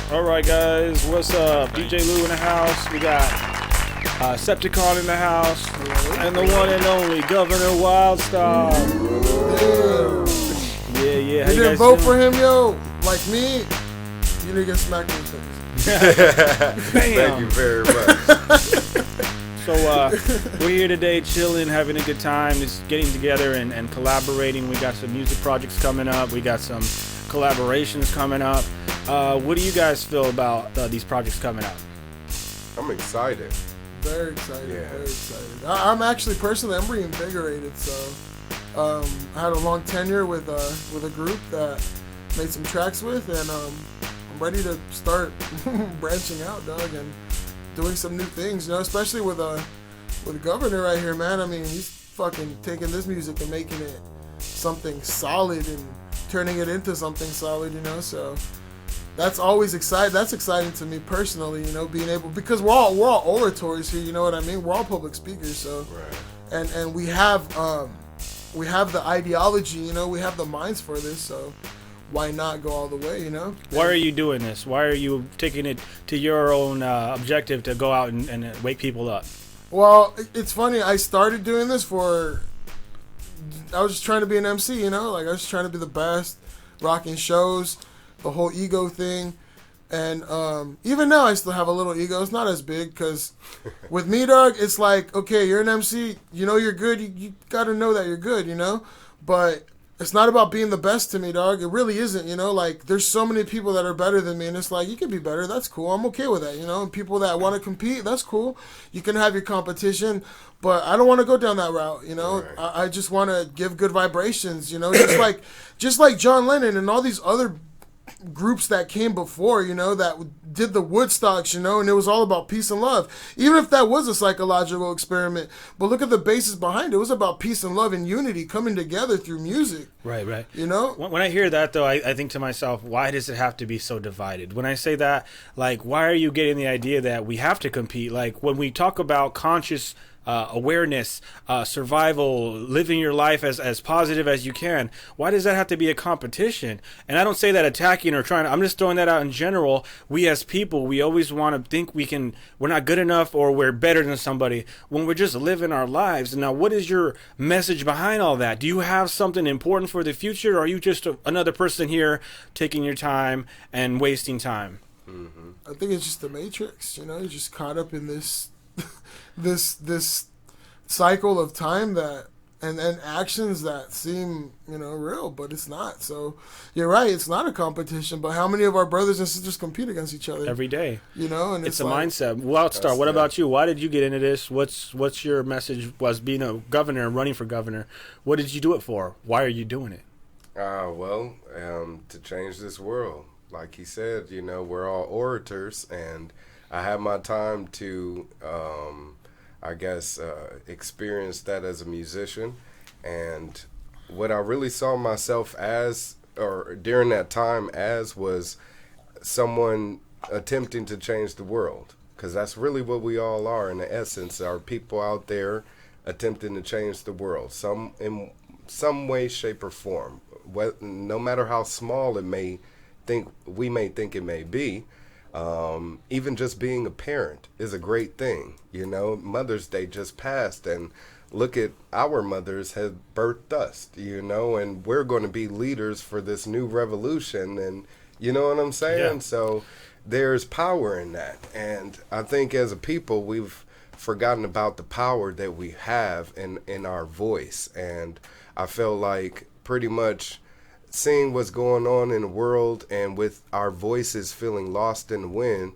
All right, guys, what's up? DJ Lou in the house. We got Septicon in the house, and the one and only Governor Wildstar. Yeah. How You didn't vote for him, yo. Like me, you didn't get smacked in the face. Thank you very much. So we're here today, chilling, having a good time, just getting together and collaborating. We got some music projects coming up. We got some collaborations coming up. What do you guys feel about these projects coming up? I'm excited. Very excited. Yeah. Very excited. I'm actually personally, I'm reinvigorated. So I had a long tenure with a group that made some tracks with, and I'm ready to start branching out, dog, and doing some new things. You know, especially with the Governor right here, man. I mean, he's fucking taking this music and making it something solid and turning it into something solid. You know, so. That's always exciting. That's exciting to me personally, you know, being able, because we're all orators here, you know what I mean? We're all public speakers, so Right. and we have the ideology, you know, we have the minds for this, so why not go all the way, you know? Why are you doing this? Why are you taking it to your own objective to go out and wake people up? Well, it's funny. I started doing this I was just trying to be an MC, you know, like I was just trying to be the best, rocking shows. The whole ego thing, and even now I still have a little ego. It's not as big, because with me, dog, it's like, okay, you're an MC, you know you're good, you gotta know that you're good, you know, but it's not about being the best to me, dog. It really isn't, you know, like there's so many people that are better than me, and it's like, you can be better, that's cool, I'm okay with that, you know, and people that want to compete, that's cool, you can have your competition, but I don't want to go down that route, you know. Right. I just want to give good vibrations, you know, just like John Lennon and all these other groups that came before, you know, that did the Woodstocks, you know, and it was all about peace and love, even if that was a psychological experiment. But look at the basis behind it. It was about peace and love and unity coming together through music. Right. You know? When I hear that, though, I think to myself, why does it have to be so divided? When I say that, like, why are you getting the idea that we have to compete? Like, when we talk about conscious awareness, survival, living your life as positive as you can, why does that have to be a competition? And I don't say that attacking or trying to, I'm just throwing that out in general. We as people, we always want to think we're not good enough or we're better than somebody when we're just living our lives. Now, what is your message behind all that? Do you have something important for the future, or are you just another person here taking your time and wasting time? Mm-hmm. I think it's just the Matrix, you know, you're just caught up in this this cycle of time that and actions that seem, you know, real, but it's not. So you're right, it's not a competition, but how many of our brothers and sisters compete against each other Every day. You know, and it's a like, mindset. Wildstar, what about you? Why did you get into this? What's your message was being a governor, running for governor? What did you do it for? Why are you doing it? To change this world. Like he said, you know, we're all orators, and I had my time to experience that as a musician. And what I really saw myself as, or during that time as, was someone attempting to change the world. Because that's really what we all are in the essence, are people out there attempting to change the world, in some way, shape, or form. No matter how small we may think it may be. Even just being a parent is a great thing. You know, Mother's Day just passed, and look at our mothers have birthed us, you know, and we're going to be leaders for this new revolution, and you know what I'm saying? Yeah. So there's power in that, and I think as a people we've forgotten about the power that we have in our voice, and I feel like pretty much seeing what's going on in the world and with our voices feeling lost in the wind,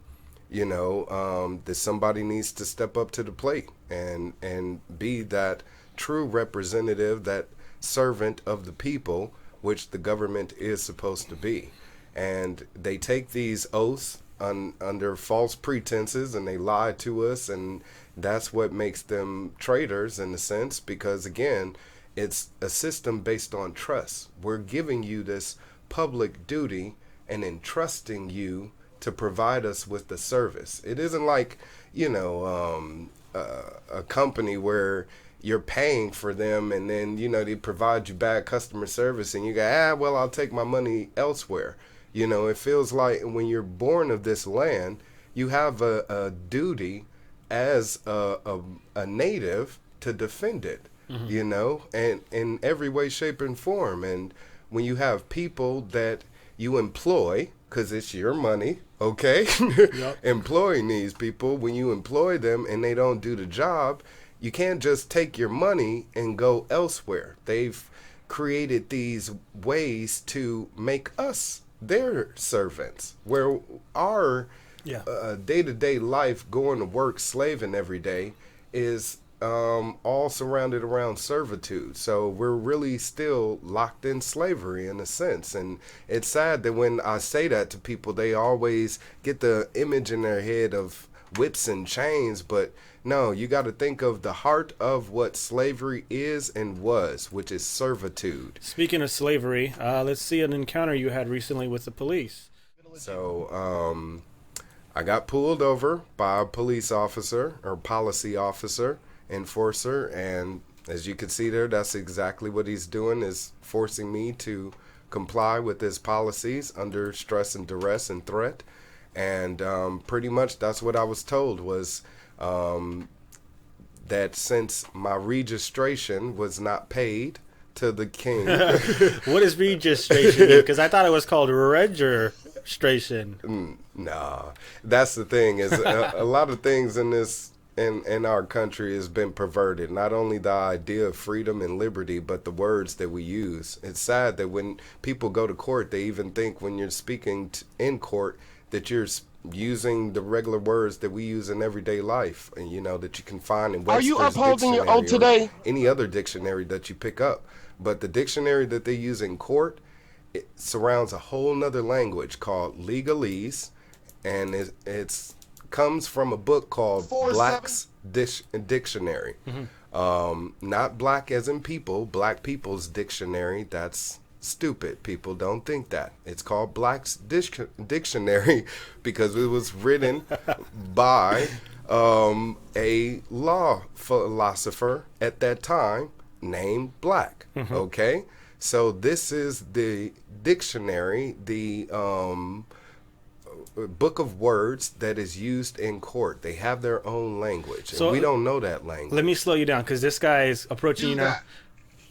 you know, that somebody needs to step up to the plate and be that true representative, that servant of the people, which the government is supposed to be. And they take these oaths under false pretenses, and they lie to us, and that's what makes them traitors in a sense, because again, it's a system based on trust. We're giving you this public duty and entrusting you to provide us with the service. It isn't like, you know, a company where you're paying for them and then, you know, they provide you bad customer service and you go, well, I'll take my money elsewhere. You know, it feels like when you're born of this land, you have a duty as a native to defend it, you know, and in every way, shape, and form. And when you have people that you employ, because it's your money, okay? Yep. Employing these people, when you employ them and they don't do the job, you can't just take your money and go elsewhere. They've created these ways to make us their servants, where our Yeah. day-to-day life, going to work, slaving every day, is all surrounded around servitude. So we're really still locked in slavery in a sense. And it's sad that when I say that to people, they always get the image in their head of whips and chains. But no, you got to think of the heart of what slavery is and was, which is servitude. Speaking of slavery, let's see an encounter you had recently with the police. So I got pulled over by a police officer or policy officer, enforcer, and as you can see there, that's exactly what he's doing, is forcing me to comply with his policies under stress and duress and threat. And pretty much that's what I was told was that since my registration was not paid to the king. What is registration? Because I thought it was called registration. Nah, that's the thing, is a lot of things in this in our country has been perverted. Not only the idea of freedom and liberty, but the words that we use. It's sad that when people go to court, they even think when you're speaking in court that you're using the regular words that we use in everyday life, and you know, that you can find in Webster's Are you upholding your oath dictionary or today? any other dictionary that you pick up. But the dictionary that they use in court, it surrounds a whole nother language called legalese, and it's comes from a book called Black's Dictionary. Not black as in people, Black People's Dictionary. That's stupid. People don't think that. It's called Black's Dictionary because it was written by a law philosopher at that time named Black. Okay? So this is the dictionary, the book of words that is used in court. They have their own language, and So, we don't know that language. Let me slow you down because this guy is approaching you now.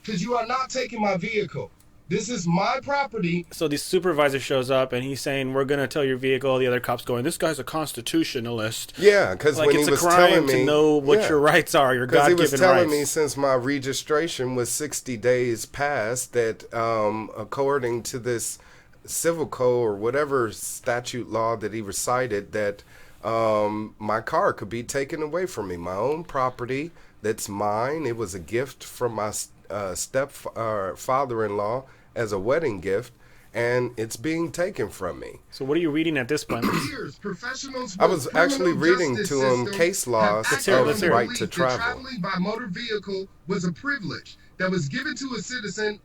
Because you are not taking my vehicle. This is my property. So the supervisor shows up and he's saying, "We're gonna tow your vehicle." The other cop's going, "This guy's a constitutionalist." Yeah, because Like when it's he a was crime telling me to know what yeah. your rights are, your Because he was God-given telling rights. me since my registration was 60 days past that according to this civil code or whatever statute law that he recited, that my car could be taken away from me, my own property that's mine. It was a gift from my father-in-law as a wedding gift, and it's being taken from me. So what are you reading at this point? Years, professionals I with was actually criminal reading justice to him system case laws have Let's hear it, of let's hear it. right believed to that travel. traveling by motor vehicle was a privilege that was given to a citizen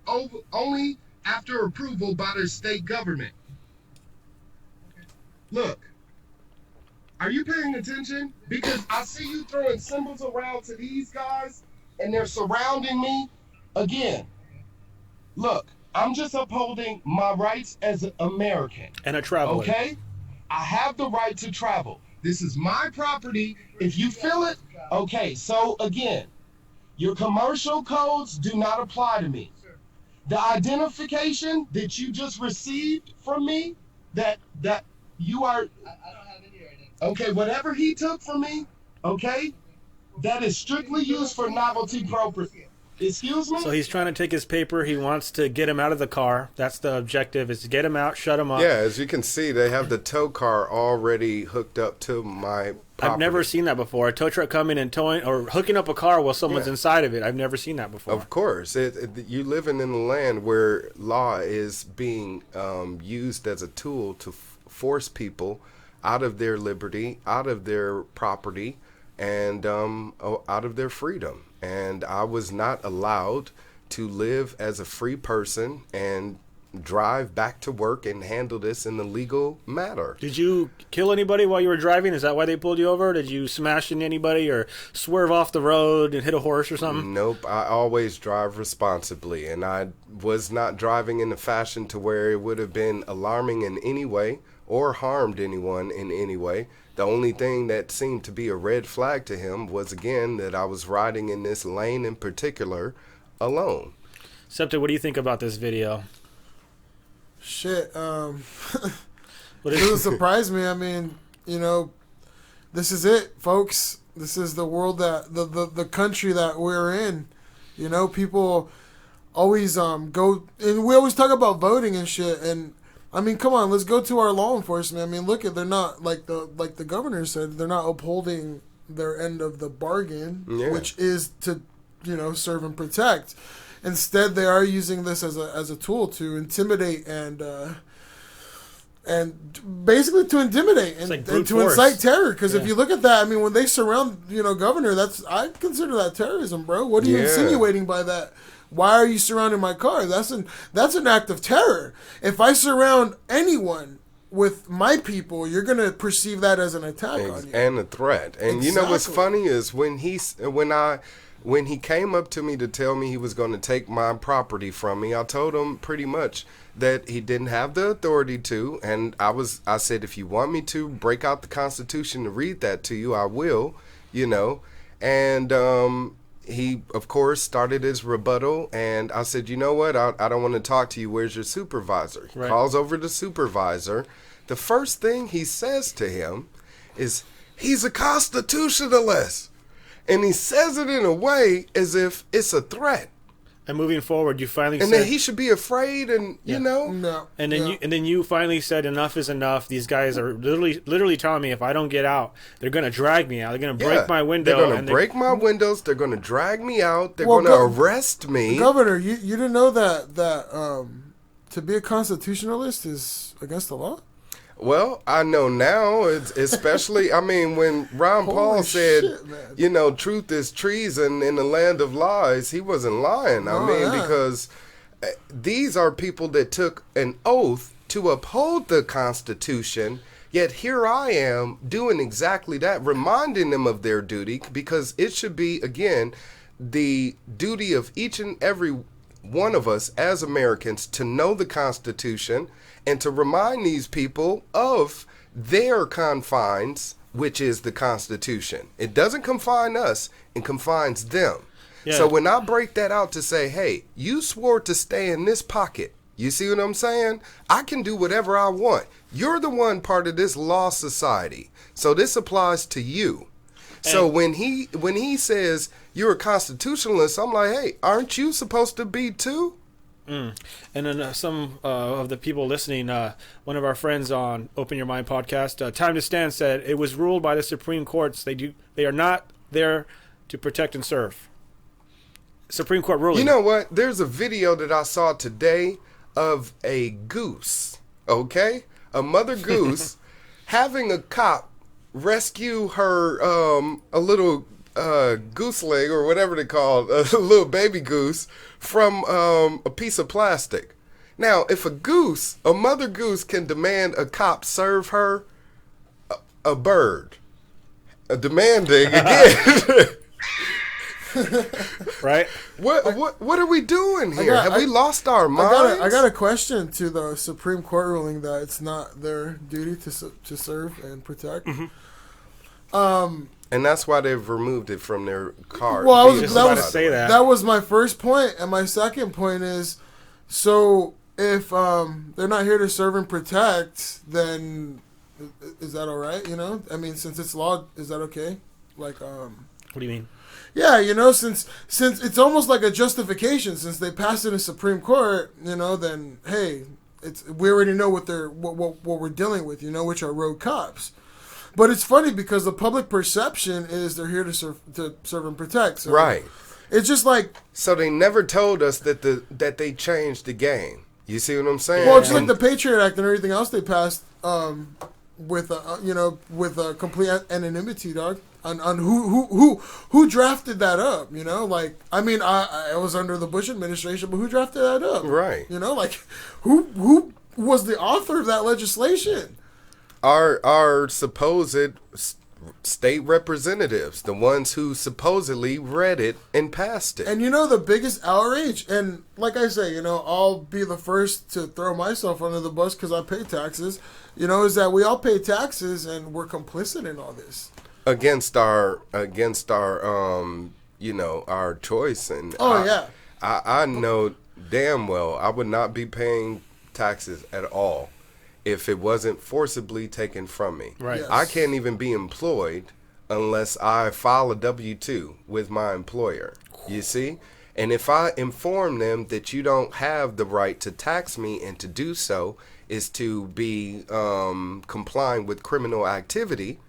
only after approval by their state government. Look, are you paying attention? Because I see you throwing symbols around to these guys, and they're surrounding me. Again, look, I'm just upholding my rights as an American. And a traveler. Okay? I have the right to travel. This is my property. If you feel it, okay. So again, your commercial codes do not apply to me. The identification that you just received from me, that you are, I don't have any identity. Okay, whatever he took from me, okay, that is strictly used for novelty purpose. Excuse me? So he's trying to take his paper. He wants to get him out of the car. That's the objective, is to get him out, shut him up. Yeah, as you can see, they have the tow car already hooked up to my property. I've never seen that before. A tow truck coming and towing or hooking up a car while someone's inside of it. I've never seen that before. Of course. You living in a land where law is being used as a tool to force people out of their liberty, out of their property, and out of their freedom. And I was not allowed to live as a free person and drive back to work and handle this in the legal matter. Did you kill anybody while you were driving? Is that why they pulled you over? Did you smash into anybody or swerve off the road and hit a horse or something? Nope. I always drive responsibly, and I was not driving in a fashion to where it would have been alarming in any way or harmed anyone in any way. The only thing that seemed to be a red flag to him was, again, that I was riding in this lane in particular alone. Cepta, what do you think about this video? Shit. What It is doesn't surprise me. I mean, you know, this is it, folks. This is the world that the country that we're in. You know, people always go, and we always talk about voting and shit. And I mean, come on, let's go to our law enforcement. I mean, look at, they're not like the governor said, they're not upholding their end of the bargain, which is to, you know, serve and protect. Instead, they are using this as a tool to intimidate and basically to intimidate and like to incite terror. Because if you look at that, I mean, when they surround, you know, governor, I consider that terrorism, bro. What are you insinuating by that? Why are you surrounding my car? That's an act of terror. If I surround anyone with my people, you're gonna perceive that as an attack on you and a threat. And you know what's funny is when he came up to me to tell me he was going to take my property from me, I told him pretty much that he didn't have the authority to, and I said, if you want me to break out the Constitution to read that to you, I will, you know. And he, of course, started his rebuttal, and I said, you know what, I don't want to talk to you. Where's your supervisor? He calls over the supervisor. The first thing he says to him is, he's a constitutionalist. And he says it in a way as if it's a threat. And moving forward, you finally said... And then he should be afraid and, you know... No. And then you finally said, enough is enough. These guys are literally telling me if I don't get out, they're going to drag me out. They're going to break my window. They're going to break my windows. They're going to drag me out. They're going to arrest me. Governor, you didn't know that to be a constitutionalist is against the law? Well, I know now, especially, I mean, when Ron Paul said, you know, truth is treason in the land of lies, he wasn't lying. Because these are people that took an oath to uphold the Constitution, yet here I am doing exactly that, reminding them of their duty, because it should be, again, the duty of each and every one of us as Americans to know the Constitution and to remind these people of their confines, which is the Constitution. It doesn't confine us, it confines them. Yeah. So when I break that out to say, hey, you swore to stay in this pocket, you see what I'm saying? I can do whatever I want. You're the one part of this law society. So this applies to you. So when he says you're a constitutionalist, I'm like, hey, aren't you supposed to be too? And then some of the people listening, one of our friends on Open Your Mind podcast, Time to Stand, said it was ruled by the Supreme Courts they are not there to protect and serve. Supreme Court ruling. You know what? There's a video that I saw today of a goose, okay? A mother goose having a cop rescue her a little goose leg or whatever they call it, a little baby goose from a piece of plastic. Now, if a mother goose can demand a cop serve her a bird, demanding again. Right? What are we doing here? Have we lost our minds? I got a question to the Supreme Court ruling that it's not their duty to serve and protect. And that's why they've removed it from their card. Well, I was about to say that. That was my first point, and my second point is, so if they're not here to serve and protect, then is that all right? You know, I mean, since it's law, is that okay? Like, what do you mean? Yeah, you know, since it's almost like a justification, since they passed it in Supreme Court, you know, then hey, we already know what we're dealing with, you know, which are rogue cops. But it's funny because the public perception is they're here to serve and protect. So right. It's just like, so they never told us that they changed the game. You see what I'm saying? Well, it's like the Patriot Act and everything else they passed with complete anonymity, dog. on who drafted that up. You know, like I mean, I was under the Bush administration, but who drafted that up? Right. You know, like who was the author of that legislation? Our supposed state representatives, the ones who supposedly read it and passed it. And you know the biggest outrage, and like I say, you know, I'll be the first to throw myself under the bus because I pay taxes, you know, is that we all pay taxes and we're complicit in all this. Against our you know, our choice. And I know damn well I would not be paying taxes at all if it wasn't forcibly taken from me. Right. Yes. I can't even be employed unless I file a W-2 with my employer. You see? And if I inform them that you don't have the right to tax me, and to do so is to be complying with criminal activity,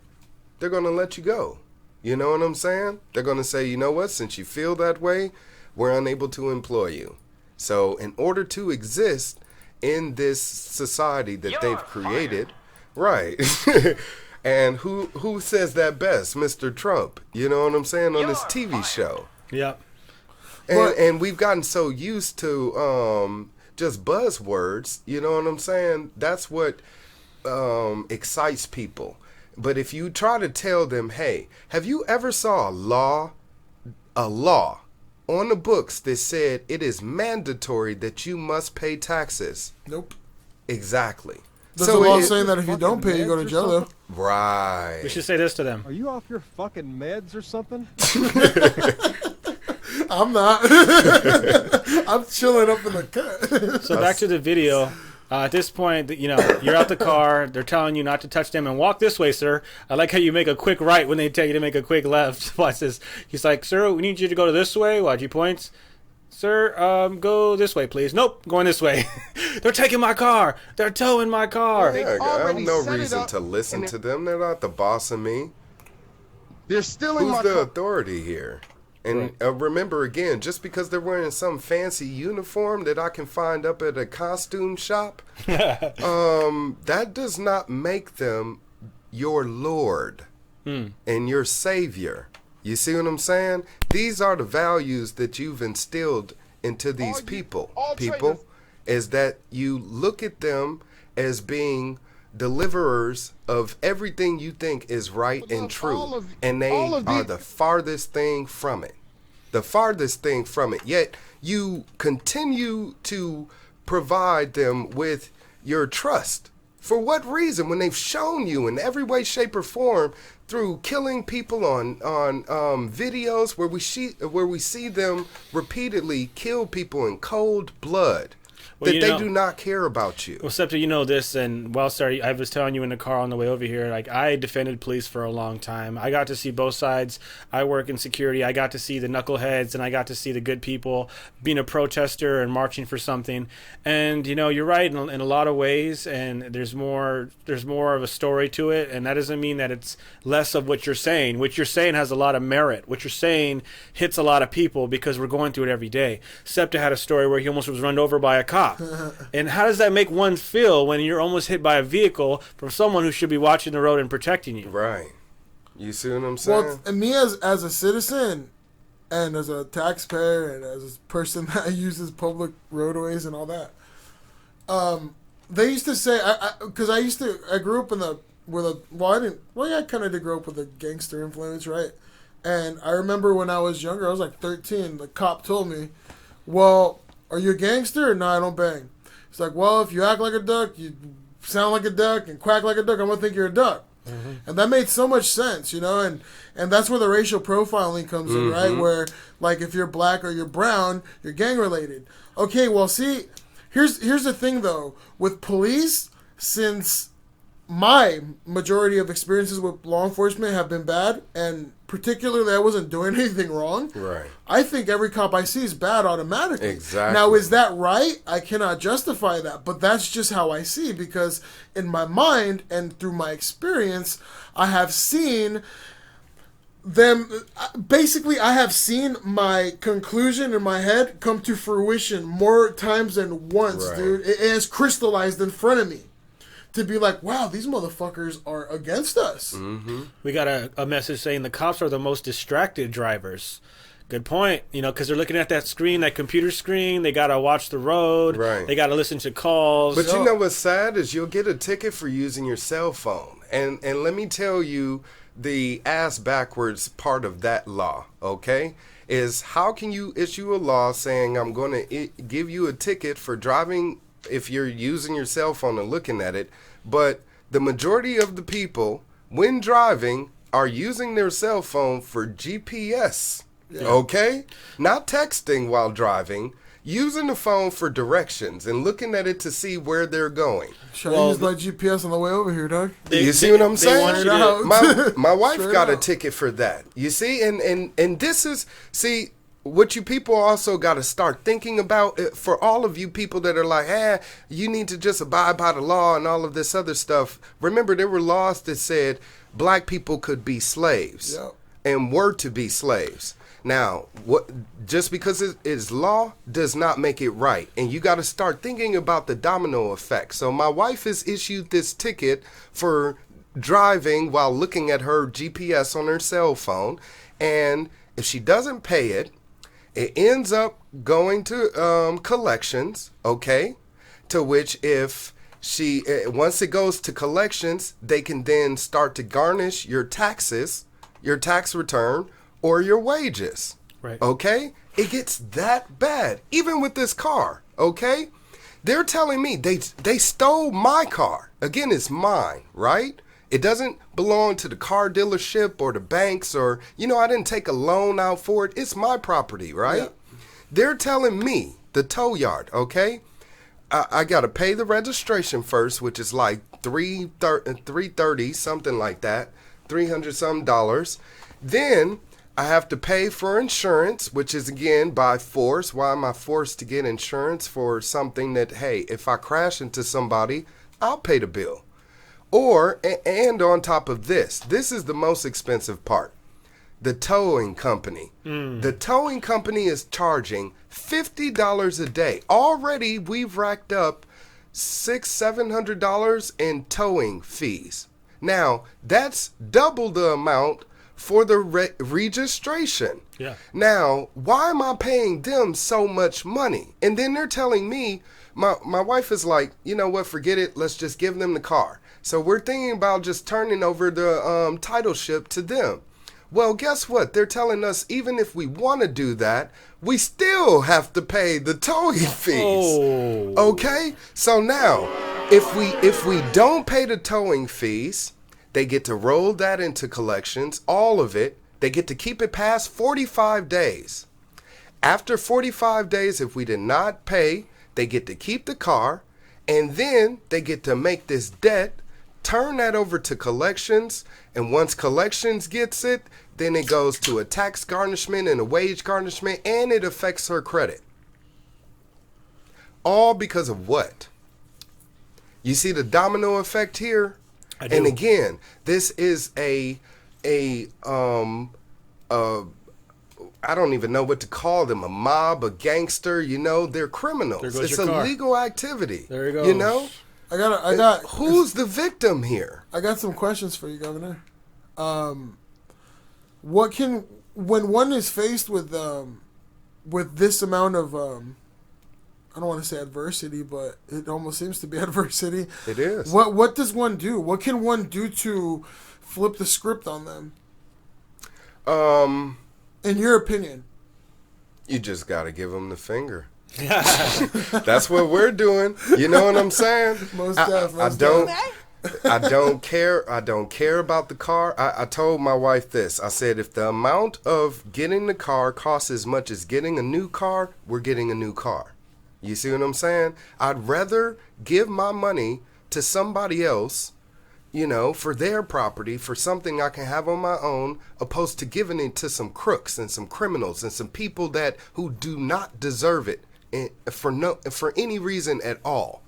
they're going to let you go. You know what I'm saying? They're going to say, you know what, since you feel that way, we're unable to employ you. So in order to exist in this society that they've created, right? And who says that best? Mr. Trump. You know what I'm saying? On this TV show. Yep. And we've gotten so used to just buzzwords. You know what I'm saying? That's what excites people. But if you try to tell them, hey, have you ever saw a law on the books that said it is mandatory that you must pay taxes? Nope. Exactly. There's a law saying that if you don't pay, you go to jail, though. Right. We should say this to them. Are you off your fucking meds or something? I'm not. I'm chilling up in the cut. So back to the video. At this point, you know, you're out the car. They're telling you not to touch them and walk this way, sir. I like how you make a quick right when they tell you to make a quick left. Watch this. He's like, sir, we need you to go to this way. Watch, he points. Sir, go this way, please. Nope, going this way. They're taking my car. They're towing my car. Yeah, I have already no set it reason up, to listen and to them. They're not the boss of me. They're stealing Who's my the car. authority here? And remember, again, just because they're wearing some fancy uniform that I can find up at a costume shop, that does not make them your Lord and your Savior. You see what I'm saying? These are the values that you've instilled into these people. traitors. Is that you look at them as being deliverers of everything you think is right But and look, true, and they are the farthest thing from it. The farthest thing from it. Yet you continue to provide them with your trust. For what reason? When they've shown you in every way, shape, or form through killing people on videos where we see them repeatedly kill people in cold blood. Well, That they do not care about you. Well, Cepta, you know this, and Wildstar, I was telling you in the car on the way over here, like, I defended police for a long time. I got to see both sides. I work in security. I got to see the knuckleheads, and I got to see the good people being a protester and marching for something. And, you know, you're right in a lot of ways, and there's more of a story to it, and that doesn't mean that it's less of what you're saying. What you're saying has a lot of merit. What you're saying hits a lot of people because we're going through it every day. Cepta had a story where he almost was run over by a cop. And how does that make one feel when you're almost hit by a vehicle from someone who should be watching the road and protecting you? Right. You see what I'm saying? Well, and me as a citizen and as a taxpayer and as a person that uses public roadways and all that, they used to say, because I grew up I kind of did grow up with a gangster influence, right? And I remember when I was younger, I was like 13, the cop told me, well, are you a gangster? No, I don't bang. It's like, well, if you act like a duck, you sound like a duck, and quack like a duck, I'm going to think you're a duck. Mm-hmm. And that made so much sense, you know? And that's where the racial profiling comes in, right? Where, like, if you're black or you're brown, you're gang-related. Okay, well, see, here's the thing, though. With police, since my majority of experiences with law enforcement have been bad, and particularly I wasn't doing anything wrong, Right. I think every cop I see is bad automatically. Exactly. Now, is that right? I cannot justify that, but that's just how I see, because in my mind and through my experience, I have seen them, basically I have seen my conclusion in my head come to fruition more times than once, Right. dude. It has crystallized in front of me. to be like, wow, these motherfuckers are against us. Mm-hmm. We got a message saying the cops are the most distracted drivers. Good point. Because they're looking at that screen, that computer screen. They got to watch the road. Right. They got to listen to calls. But you know what's sad is you'll get a ticket for using your cell phone. And let me tell you the ass backwards part of that law, okay? Is how can you issue a law saying I'm going to give you a ticket for driving if you're using your cell phone and looking at it, but the majority of the people when driving are using their cell phone for GPS. Yeah. Okay? Not texting while driving, using the phone for directions and looking at it to see where they're going. Should I use my GPS on the way over here, Doug? You see what I'm saying? Want you to, my wife got a out. ticket for that. You see? And this is, see, what you people also got to start thinking about, for all of you people that are like, you need to just abide by the law and all of this other stuff. Remember, there were laws that said black people could be slaves. Yep. And were to be slaves. Now, just because it is law does not make it right. And you got to start thinking about the domino effect. So my wife has issued this ticket for driving while looking at her GPS on her cell phone. And if she doesn't pay it, it ends up going to collections, okay? To which if she, once it goes to collections, they can then start to garnish your taxes, your tax return, or your wages. Right. Okay? It gets that bad. Even with this car, okay? They're telling me they stole my car. Again, it's mine, right? It doesn't belong to the car dealership or the banks or, I didn't take a loan out for it. It's my property, right? Yeah. They're telling me, the tow yard, okay? I got to pay the registration first, which is like $330, something like that, $300 some. Then I have to pay for insurance, which is, again, by force. Why am I forced to get insurance for something that, hey, if I crash into somebody, I'll pay the bill? And on top of this is the most expensive part, the towing company. The towing company is charging $50 a day. Already, we've racked up $600-700 in towing fees. Now, that's double the amount for the registration. Yeah. Now, why am I paying them so much money? And then they're telling me, my wife is like, you know what, forget it. Let's just give them the car. So we're thinking about just turning over the titleship to them. Well, guess what? They're telling us even if we want to do that, we still have to pay the towing fees. Oh. Okay? So now, if we don't pay the towing fees, they get to roll that into collections, all of it. They get to keep it past 45 days. After 45 days, if we did not pay, they get to keep the car, and then they get to make this debt, turn that over to collections, and once collections gets it, then it goes to a tax garnishment and a wage garnishment, and it affects her credit. All because of what? You see the domino effect here? I do. And again, this is I don't even know what to call them, a mob, a gangster, they're criminals. There goes It's your car. Illegal activity. There you go. I got. Who's the victim here? I got some questions for you, Governor. When one is faced with this amount of I don't want to say adversity, but it almost seems to be adversity. It is. What does one do? What can one do to flip the script on them? In your opinion? You just got to give them the finger. That's what we're doing. You know what I'm saying? I don't care. I don't care about the car. I told my wife this. I said, if the amount of getting the car costs as much as getting a new car, we're getting a new car. You see what I'm saying? I'd rather give my money to somebody else, for their property, for something I can have on my own, opposed to giving it to some crooks and some criminals and some people who do not deserve it for any reason at all.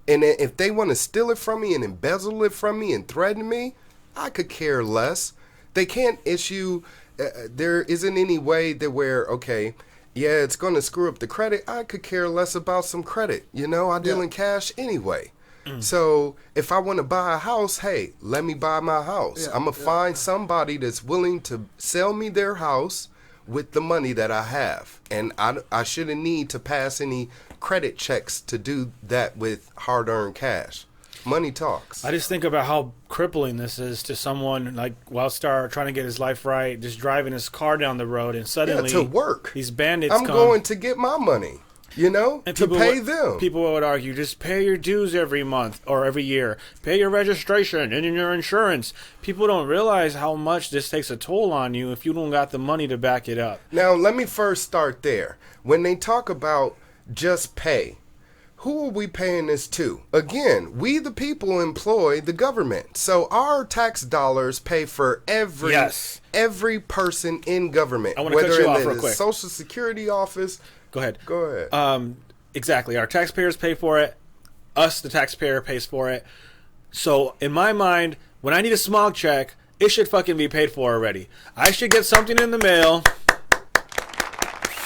And if they want to steal it from me and embezzle it from me and threaten me, I could care less. They can't issue, there isn't any way that yeah, it's going to screw up the credit. I could care less about some credit. I deal in cash anyway. So if I want to buy a house, hey, let me buy my house. Yeah, I'm going to find somebody that's willing to sell me their house with the money that I have. And I shouldn't need to pass any credit checks to do that with hard-earned cash. Money talks. I just think about how crippling this is to someone like Wildstar trying to get his life right, just driving his car down the road, and suddenly to work. These bandits I'm come. going to get my money, you know, And to pay them. People would argue, just pay your dues every month or every year. Pay your registration and your insurance. People don't realize how much this takes a toll on you if you don't got the money to back it up. Now, let me first start there. When they talk about just pay, who are we paying this to? Again, we the people employ the government. So our tax dollars pay for every person in government. I want to cut you off real the quick. Social Security office. Go ahead. Go ahead. Exactly. Our taxpayers pay for it. Us, the taxpayer, pays for it. So, in my mind, when I need a smog check, it should fucking be paid for already. I should get something in the mail.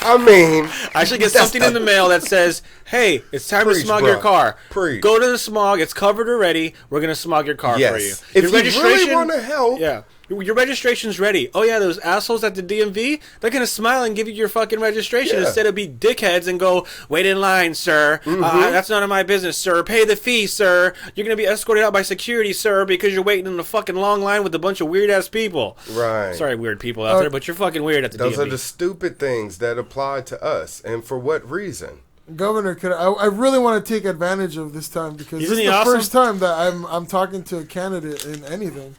I should get something in the mail that says, hey, it's time to smog your car. Go to the smog. It's covered already. We're going to smog your car for you. If you really want to help. Yeah. Your registration's ready. Oh, yeah, those assholes at the DMV, they're going to smile and give you your fucking registration instead of be dickheads and go, wait in line, sir. That's none of my business, sir. Pay the fee, sir. You're going to be escorted out by security, sir, because you're waiting in a fucking long line with a bunch of weird-ass people. Right. Sorry, weird people out there, but you're fucking weird at the DMV. Those are the stupid things that apply to us. And for what reason? Governor, I really want to take advantage of this time because Isn't this is he the awesome? first time that I'm talking to a candidate in anything.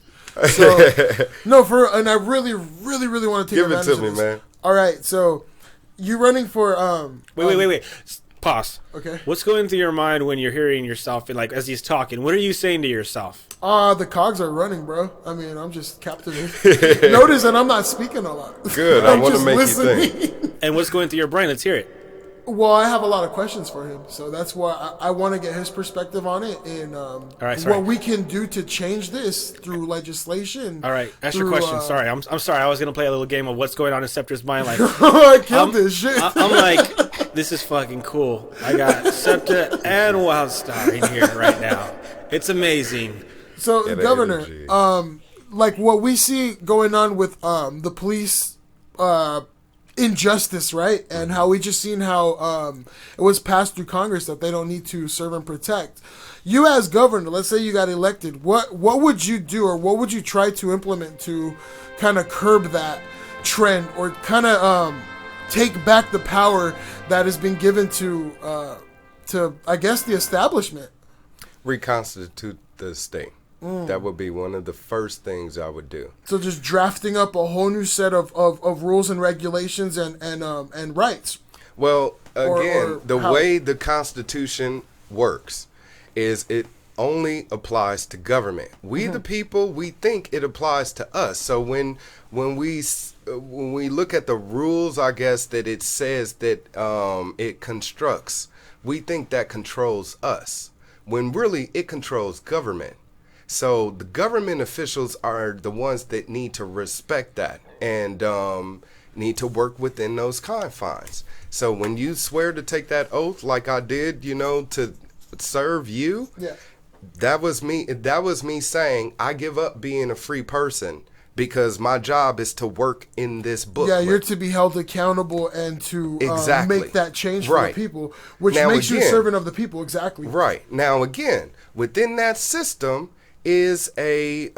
So and I really want to take advantage of this. Give it to me, man. All right, so you running for Wait. Pause. Okay. What's going through your mind when you're hearing yourself and like as he's talking? What are you saying to yourself? The cogs are running, bro. I mean, I'm just captivated. Notice that I'm not speaking a lot. Good. I want to make you think. And what's going through your brain? Let's hear it. Well, I have a lot of questions for him, so that's why I want to get his perspective on it and what we can do to change this through legislation. All right, ask your question. Sorry, I'm sorry. I was gonna play a little game of what's going on in Scepter's mind. Like, I killed this shit. I'm like, this is fucking cool. I got Cepta and Wildstar in here right now. It's amazing. So, Governor, like what we see going on with the police injustice, right? And how we just seen how it was passed through Congress that they don't need to serve and protect. You as governor, let's say you got elected, what would you do or what would you try to implement to kind of curb that trend or kind of take back the power that has been given to I guess the establishment? Reconstitute the state. That would be one of the first things I would do. So just drafting up a whole new set of rules and regulations and rights. Well, again, the how? way the Constitution works is it only applies to government. We the people, we think it applies to us. So when we look at the rules, I guess that it says that it constructs, we think that controls us. When really it controls government. So the government officials are the ones that need to respect that and need to work within those confines. So when you swear to take that oath, like I did, to serve you, that was me. That was me saying I give up being a free person because my job is to work in this book. Yeah, you're to be held accountable and to make that change for the people, which now, makes you a servant of the people. Exactly. Right. Now, again, within that system is a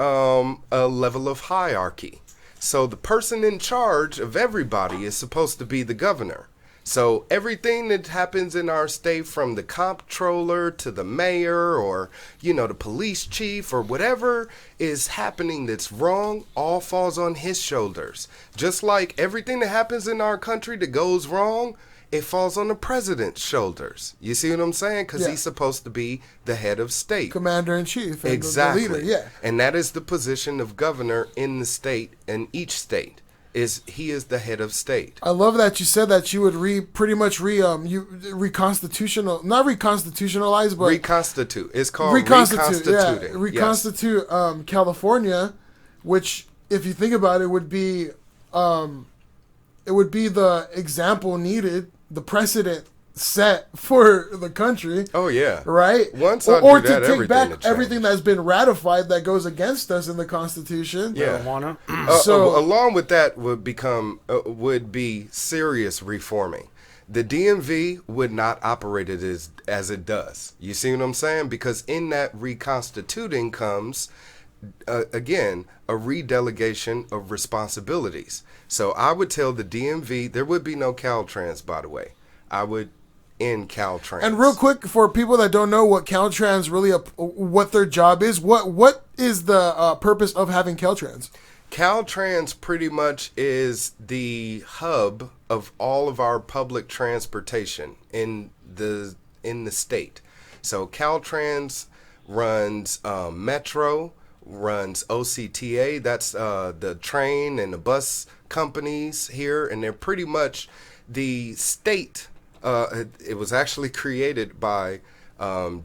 level of hierarchy. So the person in charge of everybody is supposed to be the governor. So everything that happens in our state, from the comptroller to the mayor or, the police chief or whatever is happening that's wrong, all falls on his shoulders. Just like everything that happens in our country that goes wrong, it falls on the president's shoulders. You see what I'm saying? Because he's supposed to be the head of state. Commander-in-chief. And exactly. the leader, yeah. And that is the position of governor in the state, in each state. He is the head of state. I love that you said that you would reconstitutionalize, but reconstitute. It's called reconstituting. Yeah, reconstitute California, which, if you think about it, would be the example needed, the precedent set for the country. Oh yeah. Right? Once I or do that, to take everything back will change. everything that's been ratified that goes against us in the Constitution. Yeah. Marijuana. So- Along with that would be serious reforming. The DMV would not operate it as it does. You see what I'm saying? Because in that reconstituting comes, again, a redelegation of responsibilities. So I would tell the DMV, there would be no Caltrans, by the way. I would end Caltrans. And real quick, for people that don't know what Caltrans really, what their job is, what is the purpose of having Caltrans? Caltrans pretty much is the hub of all of our public transportation in the state. So Caltrans runs Metro, runs OCTA, that's the train and the bus companies here, and they're pretty much the state. It was actually created by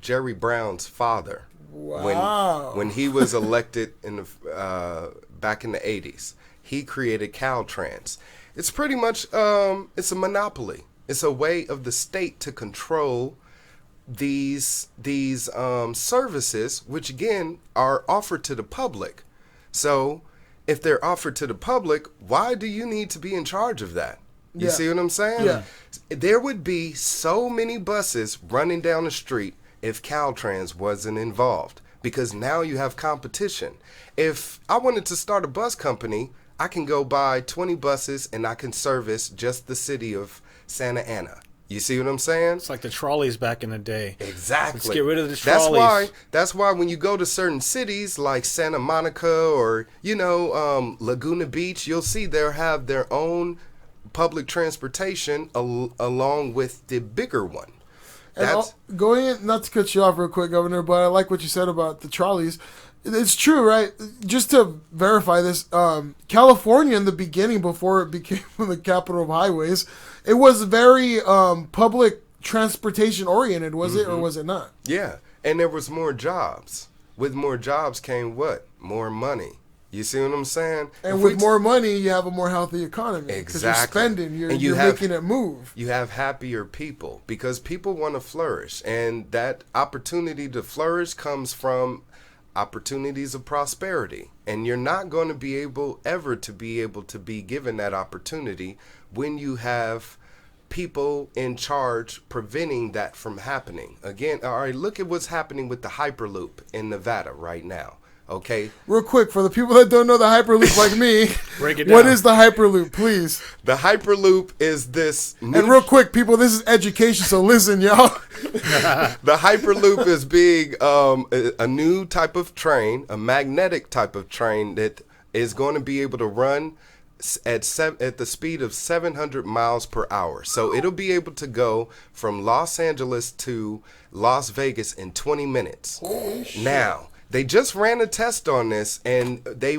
Jerry Brown's father. Wow. When he was elected in the back in the 80s, he created Caltrans. It's pretty much it's a monopoly. It's a way of the state to control these services, which again are offered to the public. So if they're offered to the public, why do you need to be in charge of that? You Yeah. see what I'm saying? Yeah. There would be so many buses running down the street if Caltrans wasn't involved, because now you have competition. If I wanted to start a bus company, I can go buy 20 buses and I can service just the city of Santa Ana. You see what I'm saying? It's like the trolleys back in the day. Exactly. Let's get rid of the trolleys. That's why when you go to certain cities like Santa Monica or Laguna Beach, you'll see they'll have their own public transportation along with the bigger one. And going in, not to cut you off real quick, Governor, but I like what you said about the trolleys. It's true, right? Just to verify this, California in the beginning, before it became the capital of highways, it was very public transportation oriented, was it, or was it not? Yeah, and there was more jobs. With more jobs came what? More money. You see what I'm saying? And with more money, you have a more healthy economy. Exactly. Because you're spending, And you're making it move. You have happier people because people want to flourish. And that opportunity to flourish comes from opportunities of prosperity. And you're not going to be able to be given that opportunity when you have people in charge preventing that from happening. Again, all right, look at what's happening with the Hyperloop in Nevada right now. Okay. Real quick, for the people that don't know the Hyperloop like me, Break it what down. is the Hyperloop, please? The Hyperloop is this new And real quick, people, this is education, so listen, y'all. The Hyperloop is being a new type of train, a magnetic type of train that is going to be able to run at the speed of 700 miles per hour. So it'll be able to go from Los Angeles to Las Vegas in 20 minutes. Holy shit. Now, they just ran a test on this, and they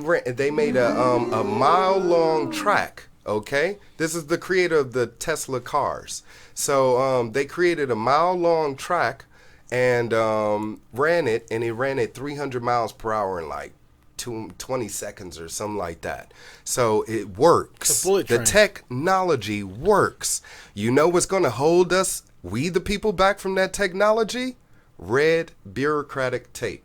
made a mile-long track. Okay, this is the creator of the Tesla cars. So they created a mile-long track and ran it, and it ran at 300 miles per hour in like 20 seconds or something like that. So it works. It's a bullet The train. technology works. You know what's going to hold us, we the people, back from that technology? Red bureaucratic tape.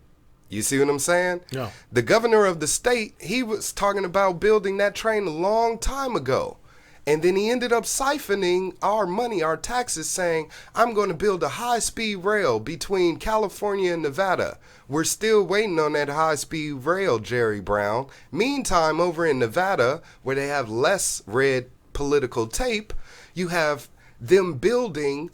You see what I'm saying? Yeah. The governor of the state, he was talking about building that train a long time ago. And then he ended up siphoning our money, our taxes, saying, I'm going to build a high-speed rail between California and Nevada. We're still waiting on that high-speed rail, Jerry Brown. Meantime, over in Nevada, where they have less red political tape, you have them building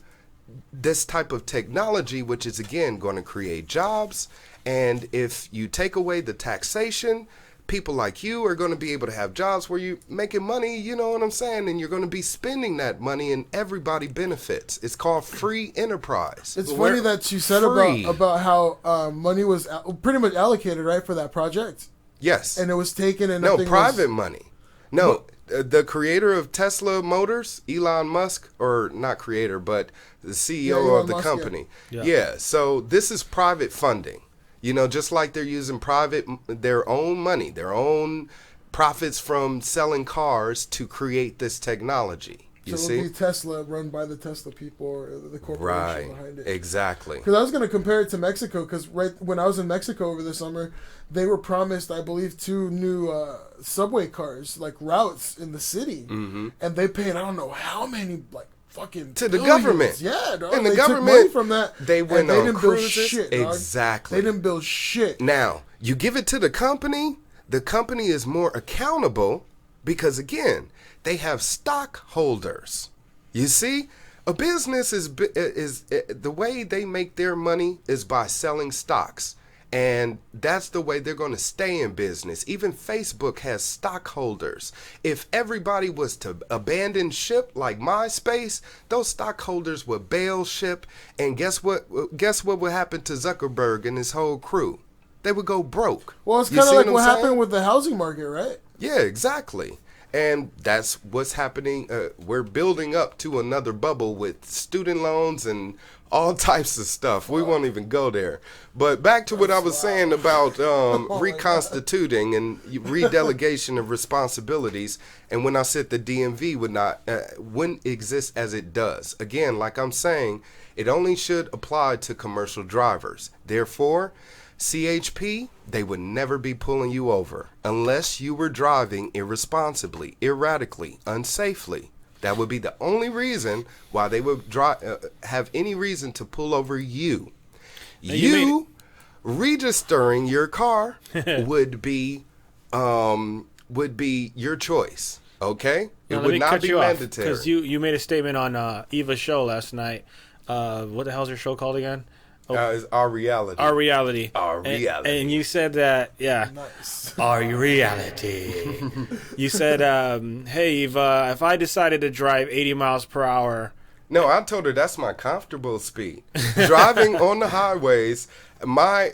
this type of technology, which is, again, going to create jobs. And if you take away the taxation, people like you are going to be able to have jobs where you're making money, you know what I'm saying? And you're going to be spending that money and everybody benefits. It's called free enterprise. It's funny that you said about how money was pretty much allocated, right, for that project. Yes. And it was taken and No, nothing private was, money. No, the creator of Tesla Motors, Elon Musk, or not creator, but the CEO Elon of the Musk, company. yeah. Yeah, so this is private funding. You know, just like they're using their own money, their own profits from selling cars to create this technology. You so see? it'll be Tesla run by the Tesla people or the corporation behind it. Exactly. Because I was going to compare it to Mexico, because right when I was in Mexico over the summer, they were promised, I believe, 2 new subway cars, like routes in the city. Mm-hmm. And they paid, I don't know how many, like, fucking to the billions. government. Yeah, dog. And the they government, took money from that. they went they on didn't cruises. build shit, dog. Exactly. They didn't build shit. Now, you give it to the company is more accountable because, again, they have stockholders. You see, a business is the way they make their money is by selling stocks. And that's the way they're going to stay in business. Even Facebook has stockholders. If everybody was to abandon ship like MySpace, those stockholders would bail ship. And guess what? Guess what would happen to Zuckerberg and his whole crew? They would go broke. Well, it's kind of like what happened with the housing market, right? Yeah, exactly. And that's what's happening. We're building up to another bubble with student loans and all types of stuff. We won't even go there. But back to what I was saying about reconstituting and redelegation of responsibilities. And when I said the DMV wouldn't exist as it does. Again, like I'm saying, it only should apply to commercial drivers. Therefore, CHP, they would never be pulling you over unless you were driving irresponsibly, erratically, unsafely. That would be the only reason why they would have any reason to pull over you. You registering your car would be your choice. Okay, it now, would not be mandatory. Because you made a statement on Eva's show last night. What the hell's your show called again? It's Our Reality. Our Reality. Our Reality. And you said that, yeah. Nice. Our Reality. You said, hey, Eva, if I decided to drive 80 miles per hour. No, I told her that's my comfortable speed. Driving on the highways, my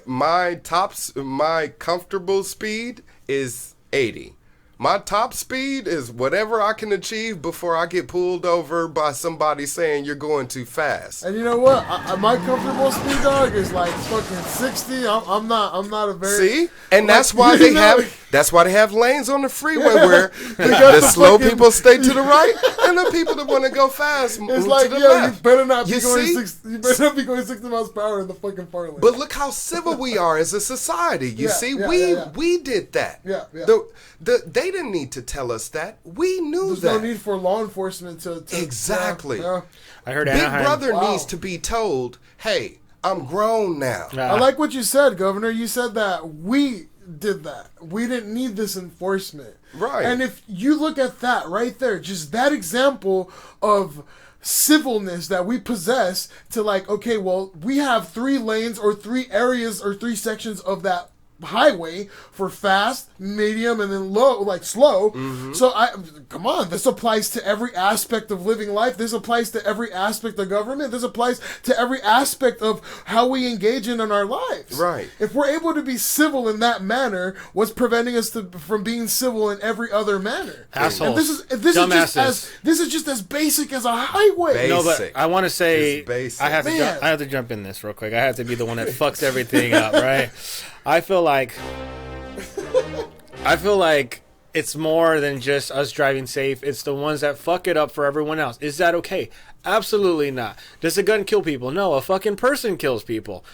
comfortable speed is 80. My top speed is whatever I can achieve before I get pulled over by somebody saying you're going too fast. And you know what? My comfortable speed, dog, is like fucking 60. I'm not a very... See? And that's why they have lanes on the freeway where the slow people stay to the right and the people that want to go fast move It's like, to the yo, left. you better not be You going see? 60. You better not be going 60 miles per hour in the fucking far lane. But look how civil we are as a society. You see, we did that. Yeah. They didn't need to tell us that. We knew There's that. no need for law enforcement to Exactly. Yeah. I heard Big Anaheim. Brother Wow. needs to be told, hey, I'm grown now. I like what you said, Governor. You said that we did that. We didn't need this enforcement. Right. And if you look at that right there, just that example of civilness that we possess to like, okay, well, we have 3 lanes or 3 areas or 3 sections of that highway for fast, medium, and then low, like slow. Mm-hmm. So come on, this applies to every aspect of living life. This applies to every aspect of government. This applies to every aspect of how we engage in our lives. Right. If we're able to be civil in that manner, what's preventing us from being civil in every other manner? Assholes. And this is just as basic as a highway. No, but I want to say It's basic. I have to jump in this real quick. I have to be the one that fucks everything up, right? I feel like it's more than just us driving safe. It's the ones that fuck it up for everyone else. Is that okay? Absolutely not. Does a gun kill people? No, a fucking person kills people.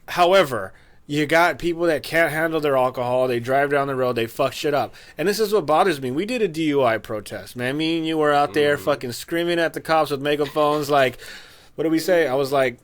However, you got people that can't handle their alcohol. They drive down the road. They fuck shit up. And this is what bothers me. We did a DUI protest, man. Me and you were out there fucking screaming at the cops with megaphones. Like, what did we say? I was like,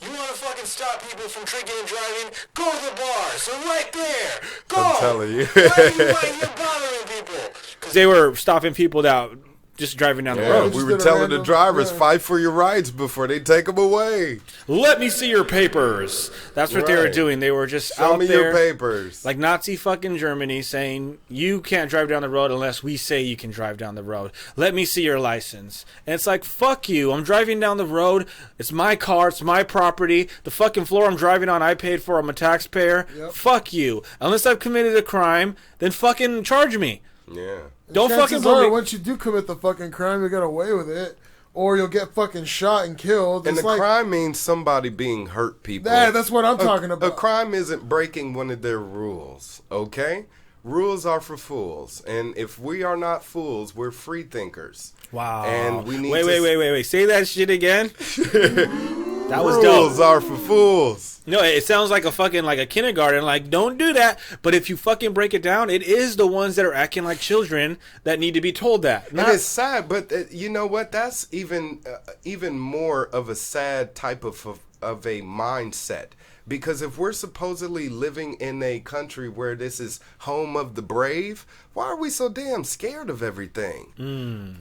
you want to fucking stop people from drinking and driving? Go to the bars. They're right there. Go. I'm telling you. Why are you bothering people? Because they were stopping people that just driving down the road. We were telling the drivers, fight for your rights before they take them away. Let me see your papers. That's what they were doing. They were just out there. Show me your papers. Like Nazi fucking Germany saying, you can't drive down the road unless we say you can drive down the road. Let me see your license. And it's like, fuck you. I'm driving down the road. It's my car. It's my property. The fucking floor I'm driving on, I paid for. I'm a taxpayer. Yep. Fuck you. Unless I've committed a crime, then fucking charge me. Yeah. Don't fucking are, believe. once you do commit the fucking crime, you'll get away with it, or you'll get fucking shot and killed. And it's the crime means somebody being hurt, people. That's what I'm talking about. A crime isn't breaking one of their rules, okay? rules are for fools, and if we are not fools, we're free thinkers. Wow. And we need wait. Say that shit again. That was rules dope. are for fools. No, it sounds like a fucking like a kindergarten. Like, don't do that. But if you fucking break it down, it is the ones that are acting like children that need to be told that. And it's sad, but you know what? That's even more of a sad type of a mindset. Because if we're supposedly living in a country where this is home of the brave, why are we so damn scared of everything?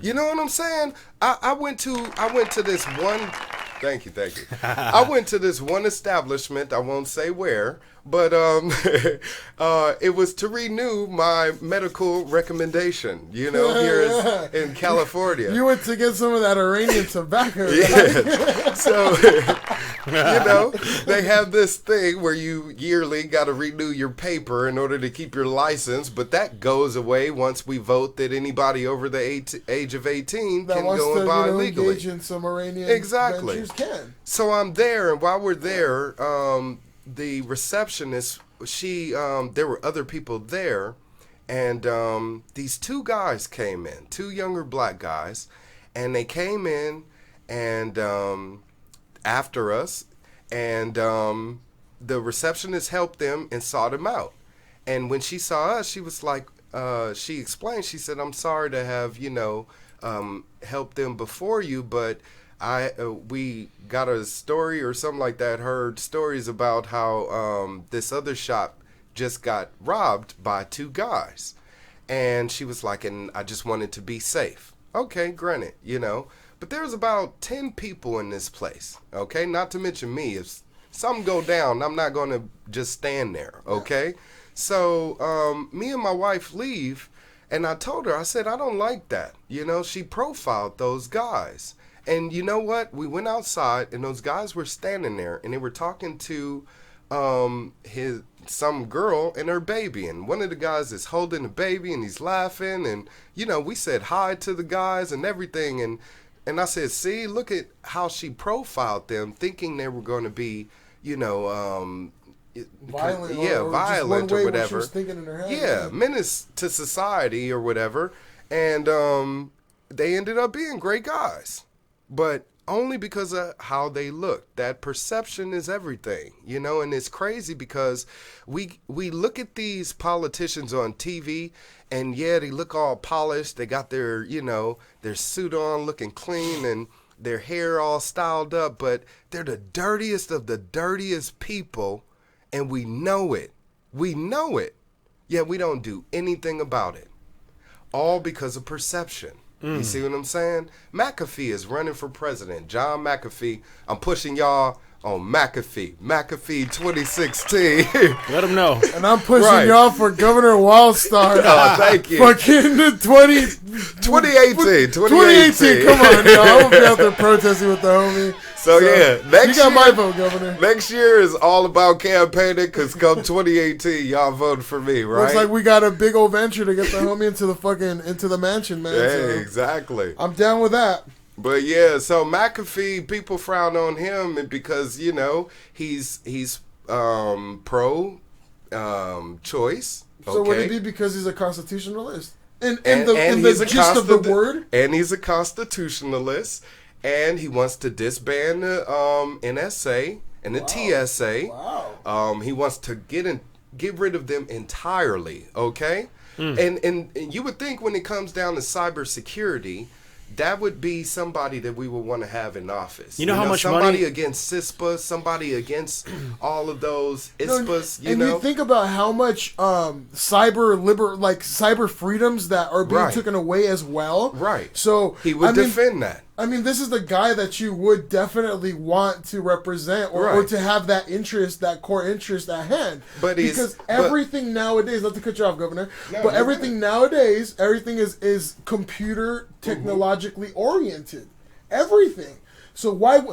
You know what I'm saying? I went to this one. Thank you. I went to this one establishment. I won't say where, but it was to renew my medical recommendation. You know, here in California. You went to get some of that Iranian tobacco. Yeah. So, you know, they have this thing where you yearly got to renew your paper in order to keep your license, but that goes away once we vote that anybody over the age of 18 that can wants go to, and buy engage legally. in some Iranian Exactly. ventures can. So I'm there, and while we're there, the receptionist, there were other people there, and these two guys came in, two younger black guys, and they came in and after us, and the receptionist helped them and sought them out. And when she saw us, she was like, she explained, she said, "I'm sorry to have, helped them before you, but we got a story or something like that, heard stories about how this other shop just got robbed by two guys." And she was like, "And I just wanted to be safe." Okay, granted, but there's about 10 people in this place, okay? Not to mention me. If something go down, I'm not going to just stand there, okay? So me and my wife leave, and I told her, I said, I don't like that. She profiled those guys. And you know what? We went outside, and those guys were standing there, and they were talking to some girl and her baby. And one of the guys is holding the baby, and he's laughing. And, we said hi to the guys and everything. And I said, see, look at how she profiled them, thinking they were going to be, Violent, violent or whatever. She was thinking in her head. Yeah, menace to society or whatever. And they ended up being great guys. But only because of how they look. That perception is everything, and it's crazy because we look at these politicians on TV, and yeah, they look all polished. They got their, their suit on looking clean and their hair all styled up, but they're the dirtiest of the dirtiest people, and we know it. We know it. Yet we don't do anything about it. All because of perception. You see what I'm saying? McAfee is running for president. John McAfee. I'm pushing y'all on McAfee. McAfee 2016. Let him know. And I'm pushing y'all for Governor Wildstar. Oh, thank you. Fucking 2018. Come on, y'all. I'm going to be out there protesting with the homie. So yeah, you got my vote, Governor. Next year is all about campaigning, because come 2018, y'all vote for me, right? Looks like we got a big old venture to get the homie into the mansion, man. Yeah, So exactly. I'm down with that. But yeah, so McAfee, people frown on him because he's pro choice. So okay? would it be because he's a constitutionalist? In And the gist of the word? And he's a constitutionalist, and he wants to disband the NSA and the TSA. Wow. He wants to get rid of them entirely, okay? And you would think when it comes down to cybersecurity, that would be somebody that we would want to have in office. You know how much somebody money against CISPA, somebody against all of those ISPAs. You think about how much cyber freedoms that are being taken away as well. Right. So he would defend that. I mean, this is the guy that you would definitely want to represent or to have that interest, that core interest at hand. Because everything nowadays, not to cut you off, Governor, but everything nowadays, everything is computer technologically oriented. Everything. So why,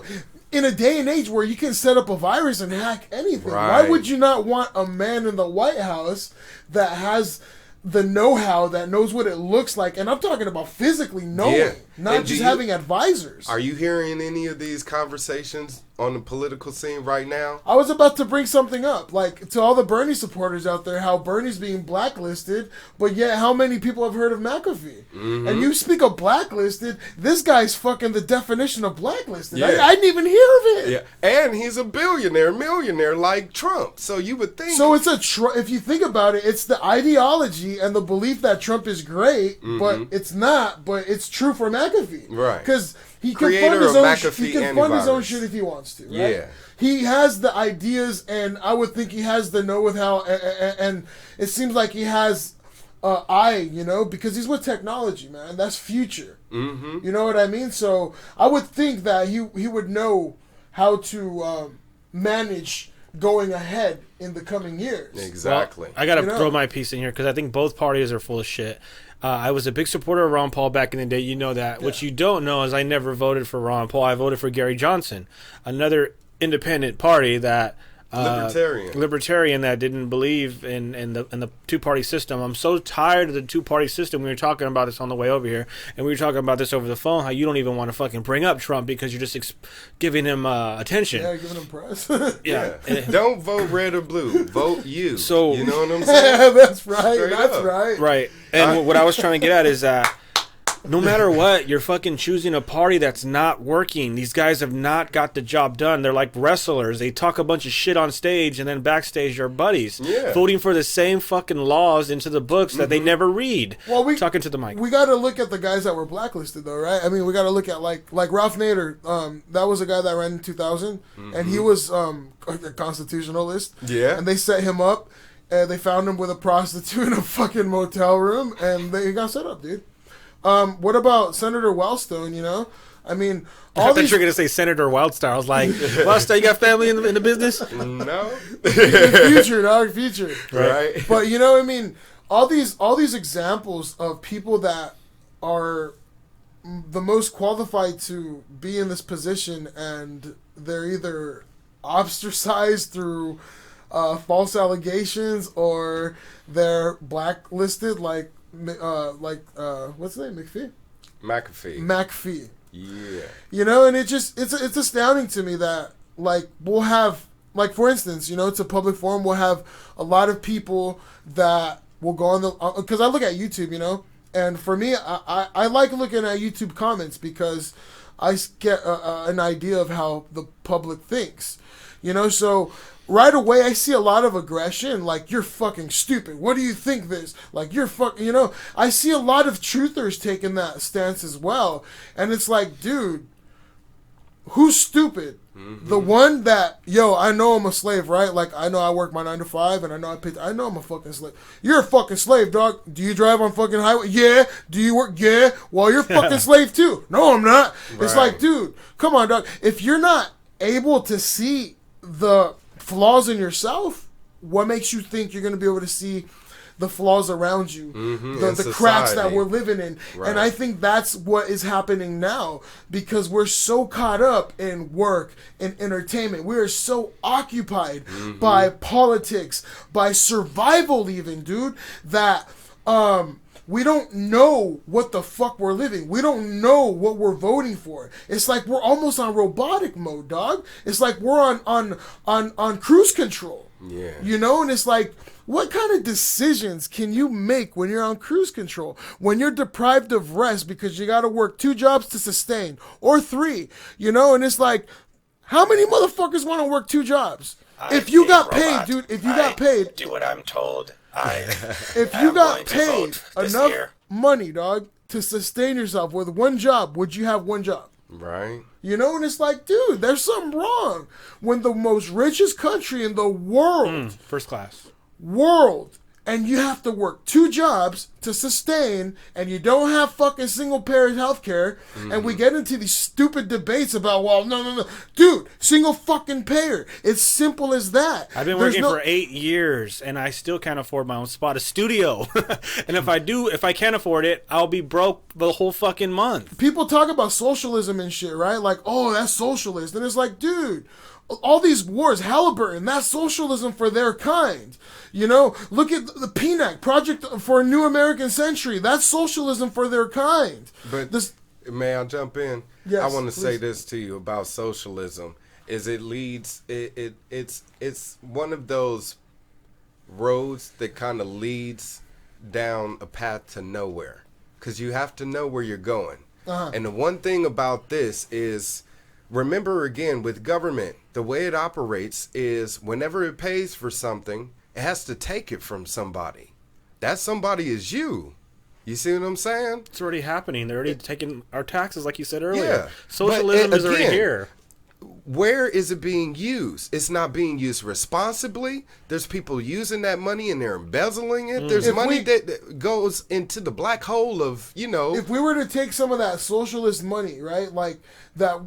in a day and age where you can set up a virus and hack anything, why would you not want a man in the White House that has the know-how, that knows what it looks like? And I'm talking about physically knowing, not just having advisors. Are you hearing any of these conversations on the political scene right now? I was about to bring something up, like to all the Bernie supporters out there, how Bernie's being blacklisted, but yet how many people have heard of McAfee? Mm-hmm. And you speak of blacklisted, this guy's fucking the definition of blacklisted. Yeah. I didn't even hear of it. Yeah, and he's a billionaire, millionaire like Trump. So you would think. So it's if you think about it, it's the ideology and the belief that Trump is great, but it's not. But it's true for McAfee, Right. Because he can Creator fund his of own. McAfee He can fund his own antivirus. shit if he wants to. Right? Yeah. He has the ideas, and I would think he has the know with how, and it seems like he has eye, because he's with technology, man. That's future. Mm-hmm. You know what I mean? So I would think that he would know how to manage going ahead in the coming years. Exactly. Well, I got to throw my piece in here because I think both parties are full of shit. I was a big supporter of Ron Paul back in the day. You know that. Yeah. What you don't know is I never voted for Ron Paul. I voted for Gary Johnson, another independent party that libertarian that didn't believe in the two-party system. I'm so tired of the two-party system. We were talking about this on the way over here, and we were talking about this over the phone, how you don't even want to fucking bring up Trump because you're just giving him attention. Yeah, giving him press. Yeah. Don't vote red or blue. Vote you. So, you know what I'm saying? That's right. Straight That's up. right. Right. And what I was trying to get at is that no matter what, you're fucking choosing a party that's not working. These guys have not got the job done. They're like wrestlers. They talk a bunch of shit on stage, and then backstage they're buddies. Yeah. Voting for the same fucking laws into the books that they never read. Well, talking to the mic. We got to look at the guys that were blacklisted, though, right? I mean, we got to look at, like Ralph Nader. That was a guy that ran in 2000, and he was a constitutionalist. Yeah. And they set him up, and they found him with a prostitute in a fucking motel room, and they got set up, dude. What about Senator Wellstone, I mean, I thought you were going to say Senator Wildstar. I was like, Wildstar, you got family in the business? No. Future, dog, future. Right. But, I mean, all these examples of people that are the most qualified to be in this position, and they're either ostracized through false allegations or they're blacklisted, like what's his name? McAfee. Yeah. And it's astounding to me that we'll have, for instance, it's a public forum. We'll have a lot of people that will go on because I look at YouTube, and for me, I like looking at YouTube comments because I get an idea of how the public thinks, so. Right away, I see a lot of aggression, like, you're fucking stupid. What do you think this? Like, you're fucking, I see a lot of truthers taking that stance as well. And it's like, dude, who's stupid? Mm-hmm. The one that, I know I'm a slave, right? Like, I know I work my 9 to 5, and I know I'm a fucking slave. You're a fucking slave, dog. Do you drive on fucking highway? Yeah. Do you work? Yeah. Well, you're a fucking slave, too. No, I'm not. Right. It's like, dude, come on, dog. If you're not able to see the flaws in yourself, what makes you think you're going to be able to see the flaws around you, the cracks that we're living in? Right. And I think that's what is happening now, because we're so caught up in work and entertainment. We are so occupied by politics, by survival even, dude, that we don't know what the fuck we're living. We don't know what we're voting for. It's like we're almost on robotic mode, dog. It's like we're on cruise control. Yeah. And it's like, what kind of decisions can you make when you're on cruise control? When you're deprived of rest because you got to work 2 jobs to sustain, or 3, and it's like, how many motherfuckers want to work 2 jobs? If you got paid, dude, if you got paid, do what I'm told. If you got paid enough money, dog, to sustain yourself with 1 job, would you have 1 job? Right. And it's like, dude, there's something wrong. When the most richest country in the world, first class, and you have to work 2 jobs to sustain, and you don't have fucking single payer health care, and we get into these stupid debates about, well, no. Dude, single fucking payer. It's simple as that. I've been working for 8 years, and I still can't afford my own spot, a studio. And if I can't afford it, I'll be broke the whole fucking month. People talk about socialism and shit, right? Like, oh, that's socialist. And it's like, dude, all these wars, Halliburton, that's socialism for their kind. Look at the PNAC, Project for a New American Century. That's socialism for their kind. But may I jump in? Yes, I want to say please. this to you about socialism. is it leads it's one of those roads that kind of leads down a path to nowhere, because you have to know where you're going. And the one thing about this is, remember again, with government, the way it operates is whenever it pays for something, it has to take it from somebody. That somebody is you. You see what I'm saying? It's already happening. They're already taking our taxes, like you said earlier. Yeah. Socialism is already here. Where is it being used? It's not being used responsibly. There's people using that money and they're embezzling it. There's money that goes into the black hole of, If we were to take some of that socialist money, right, like that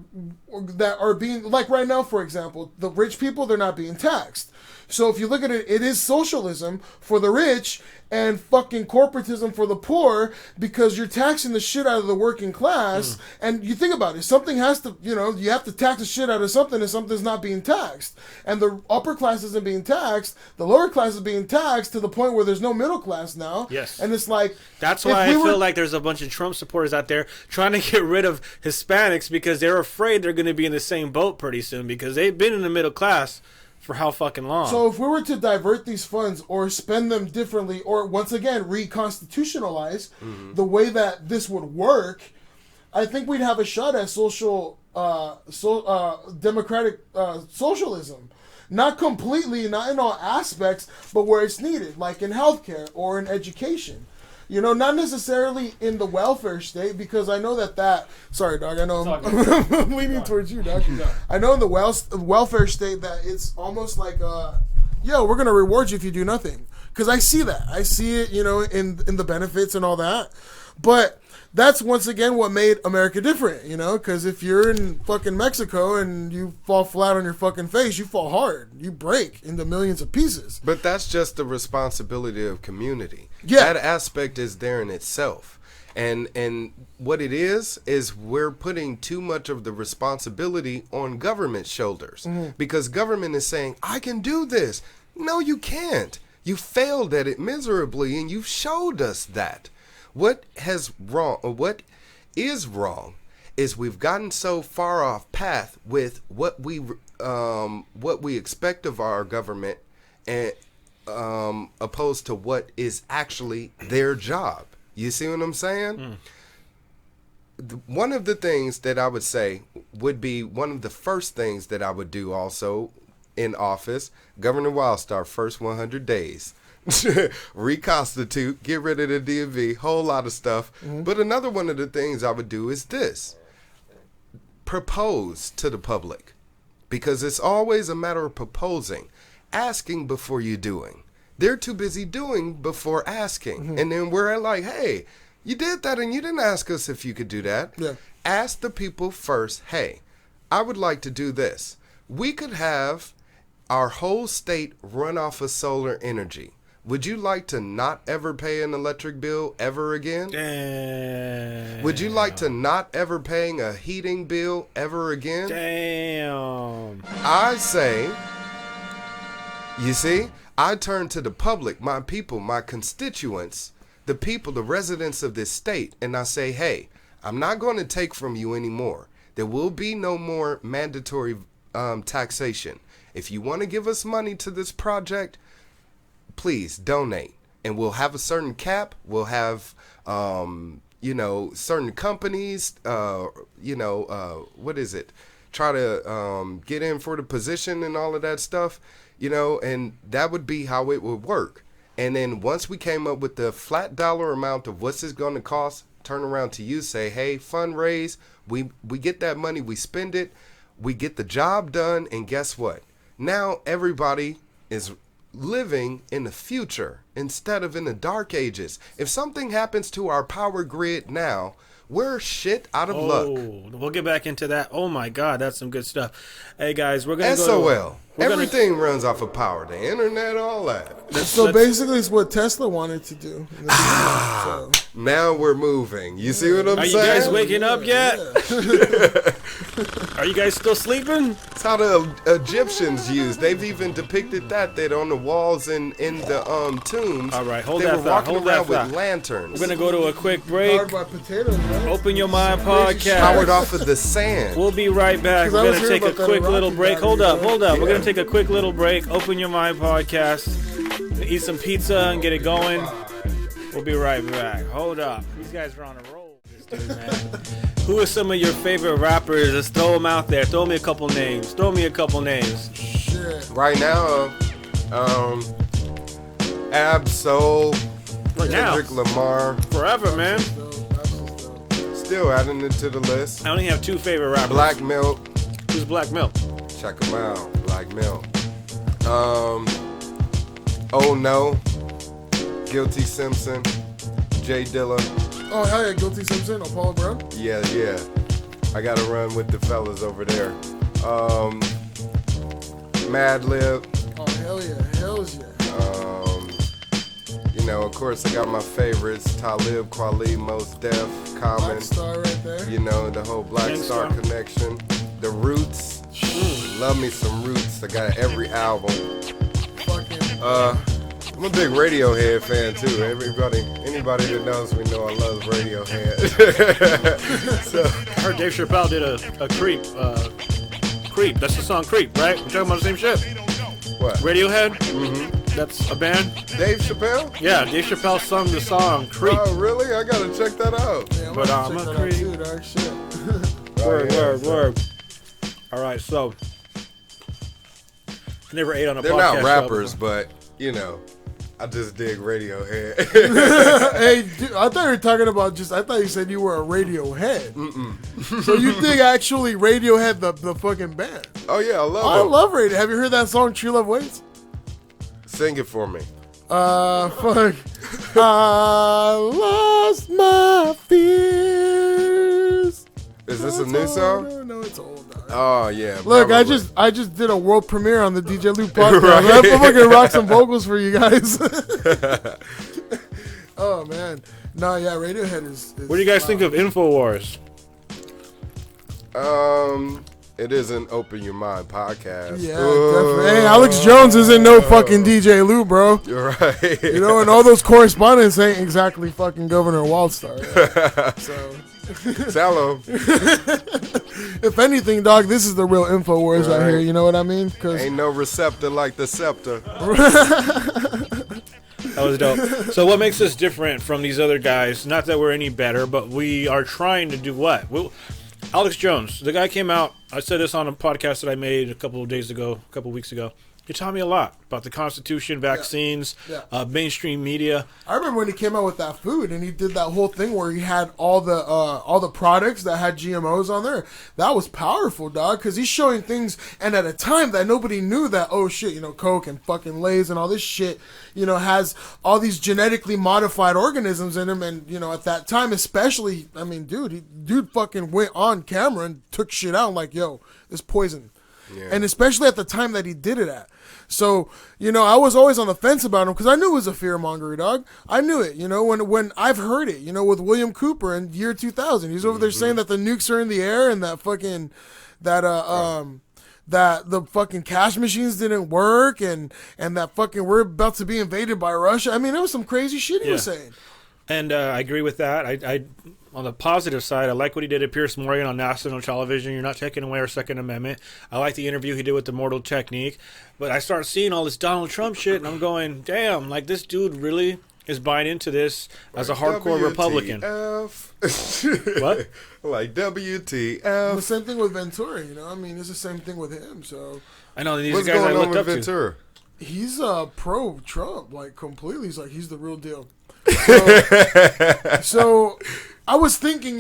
are being, like right now, for example, the rich people, they're not being taxed. So if you look at it, it is socialism for the rich and fucking corporatism for the poor, because you're taxing the shit out of the working class. And you think about it, something has to, you have to tax the shit out of something, and something's not being taxed. And the upper class isn't being taxed, the lower class is being taxed to the point where there's no middle class now. Yes. And it's like... That's why I feel like there's a bunch of Trump supporters out there trying to get rid of Hispanics, because they're afraid they're going to be in the same boat pretty soon, because they've been in the middle class for how fucking long? So if we were to divert these funds or spend them differently, or once again reconstitutionalize the way that this would work, I think we'd have a shot at democratic socialism. Not completely, not in all aspects, but where it's needed, like in healthcare or in education. Not necessarily in the welfare state, because I know that sorry, dog, I know I'm leaning towards you, dog. I know in the welfare state that it's almost like, we're going to reward you if you do nothing. Because I see that. I see it, in the benefits and all that. But that's once again what made America different, because if you're in fucking Mexico and you fall flat on your fucking face, you fall hard. You break into millions of pieces. But that's just the responsibility of community. Yeah. That aspect is there in itself. And what it is we're putting too much of the responsibility on government's shoulders. Because government is saying, I can do this. No, you can't. You failed at it miserably, and you've showed us that. What is wrong is we've gotten so far off path with what we expect of our government, and opposed to what is actually their job. You see what I'm saying? One of the things that I would say would be one of the first things that I would do also in office, Governor Wildstar, first 100 days. Reconstitute, get rid of the DMV, whole lot of stuff. But another one of the things I would do is this: propose to the public, because it's always a matter of proposing, asking before you're doing. They're too busy doing before asking, and then we're like, hey, you did that and you didn't ask us if you could do that. Ask the people first. Hey, I would like to do this. We could have our whole state run off of solar energy. Would you like to not ever pay an electric bill ever again? Damn. Would you like to not ever paying a heating bill ever again? Damn. I say, you see, I turn to the public, my people, my constituents, the people, the residents of this state, and I say, hey, I'm not going to take from you anymore. There will be no more mandatory taxation. If you want to give us money to this project, please donate, and we'll have a certain cap. We'll have, certain companies, what is it? Try to get in for the position and all of that stuff, and that would be how it would work. And then once we came up with the flat dollar amount of what's this going to cost, turn around to you, say, hey, fundraise, we get that money, we spend it, we get the job done, and guess what? Now everybody is living in the future instead of in the dark ages. If something happens to our power grid now, we're shit out of luck. We'll get back into that. Oh my God, that's some good stuff. Hey guys, we're gonna SOL. Everything runs off of power. The internet, all that. So basically, it's what Tesla wanted to do. So. Now we're moving. You see what I'm Are saying? you guys waking up yet? Yeah. Are you guys still sleeping? That's how the Egyptians used. They've even depicted that on the walls in the tombs. All right, hold they that were thought. walking Hold that around with thought. lanterns. We're gonna go to a quick break. Powered by potatoes, right? Open Your Mind Crazy shit. podcast. Powered off of the sand. We'll be right back. 'Cause I We're was gonna hearing take a about that quick in little Rocky break. Valley, Hold up. Yeah. We're gonna take a quick little break. Open Your Mind podcast. Eat some pizza and get it going. We'll be right back. Hold up. These guys are on a roll. Dude, man. Who are some of your favorite rappers? Let's throw them out there. Throw me a couple names. Shit. Right now, Ab-Soul, Right now. Kendrick Lamar, Forever, man. That's just dope. still adding it to the list. I only have two favorite rappers. Black Milk, Who's Black Milk? check them out. Black Milk. Oh No, Guilty Simpson, Jay Dilla. Oh, hell yeah, Guilty Simpson, Apollo Brown. Yeah. I gotta run with the fellas over there. Mad Lib. Oh, hell yeah, hells yeah. Of course, I got my favorites: Talib Kweli, Mos Def, Common. Star right there. The whole Black Star connection. The Roots. Love me some Roots. I got every album. Fucking. I'm a big Radiohead fan too. Anybody that knows me know I love Radiohead. So, I heard Dave Chappelle did a Creep. Creep. That's the song Creep, right? We're talking about the same shit. what? Radiohead? Mm-hmm. That's a band? Dave Chappelle? Yeah, Dave Chappelle sung the song Creep. Oh, really? I gotta check that out. Yeah, But I'm I'm gonna a check that out creep. too, dog. Shit. Word. All right, so I never ate on a They're podcast. not rappers, but I just dig Radiohead. Hey, dude, I thought you were talking about I thought you said you were a Radiohead. So you think actually Radiohead the fucking band? Oh yeah, I love I them. love Radiohead. Have you heard that song True Love Waits? Sing it for me. Fuck. I lost my fears. Is this a new song? No, it's old. Dog. Oh yeah. Look, probably. I just did a world premiere on the DJ Lou podcast. Right. I'm fucking rock some vocals for you guys. Oh man, no, yeah, Radiohead is What do you guys think of InfoWars? It is an Open Your Mind podcast. Yeah, definitely. Hey, Alex Jones isn't no fucking DJ Lou, bro. You're right. And all those correspondents ain't exactly fucking Governor Wildstar. Yeah. So, Tell him. if anything, dog, this is the real InfoWars out Right. here. You know what I mean? Because Ain't no receptor like the scepter. That was dope. So what makes us different from these other guys? Not that we're any better, but we are trying to do what? Alex Jones, the guy came out. I said this on a podcast that I made a couple weeks ago. He taught me a lot about the Constitution, vaccines, Yeah. mainstream media. I remember when he came out with that food and he did that whole thing where he had all the products that had GMOs on there. That was powerful, dog, because he's showing things, and at a time that nobody knew that, oh shit, Coke and fucking Lay's and all this shit, has all these genetically modified organisms in them, and at that time especially, I mean, dude fucking went on camera and took shit out like, yo, it's poison. Yeah. And especially at the time that he did it at. So, I was always on the fence about him because I knew it was a fearmonger, dog. I knew it, when I've heard it, with William Cooper in year 2000. He's over there saying that the nukes are in the air and that fucking, that the fucking cash machines didn't work and that fucking we're about to be invaded by Russia. I mean, it was some crazy shit he was saying. And I agree with that. I on the positive side, I like what he did at Piers Morgan on national television. You're not taking away our Second Amendment. I like the interview he did with the Mortal Technique. But I start seeing all this Donald Trump shit, and I'm going, damn, like this dude really is buying into this as a hardcore Republican. What? Like WTF. The same thing with Ventura, I mean, it's the same thing with him. So I know these What's guys I going on looked with up Ventura? he's pro-Trump, like completely. He's like, he's the real deal. So I was thinking,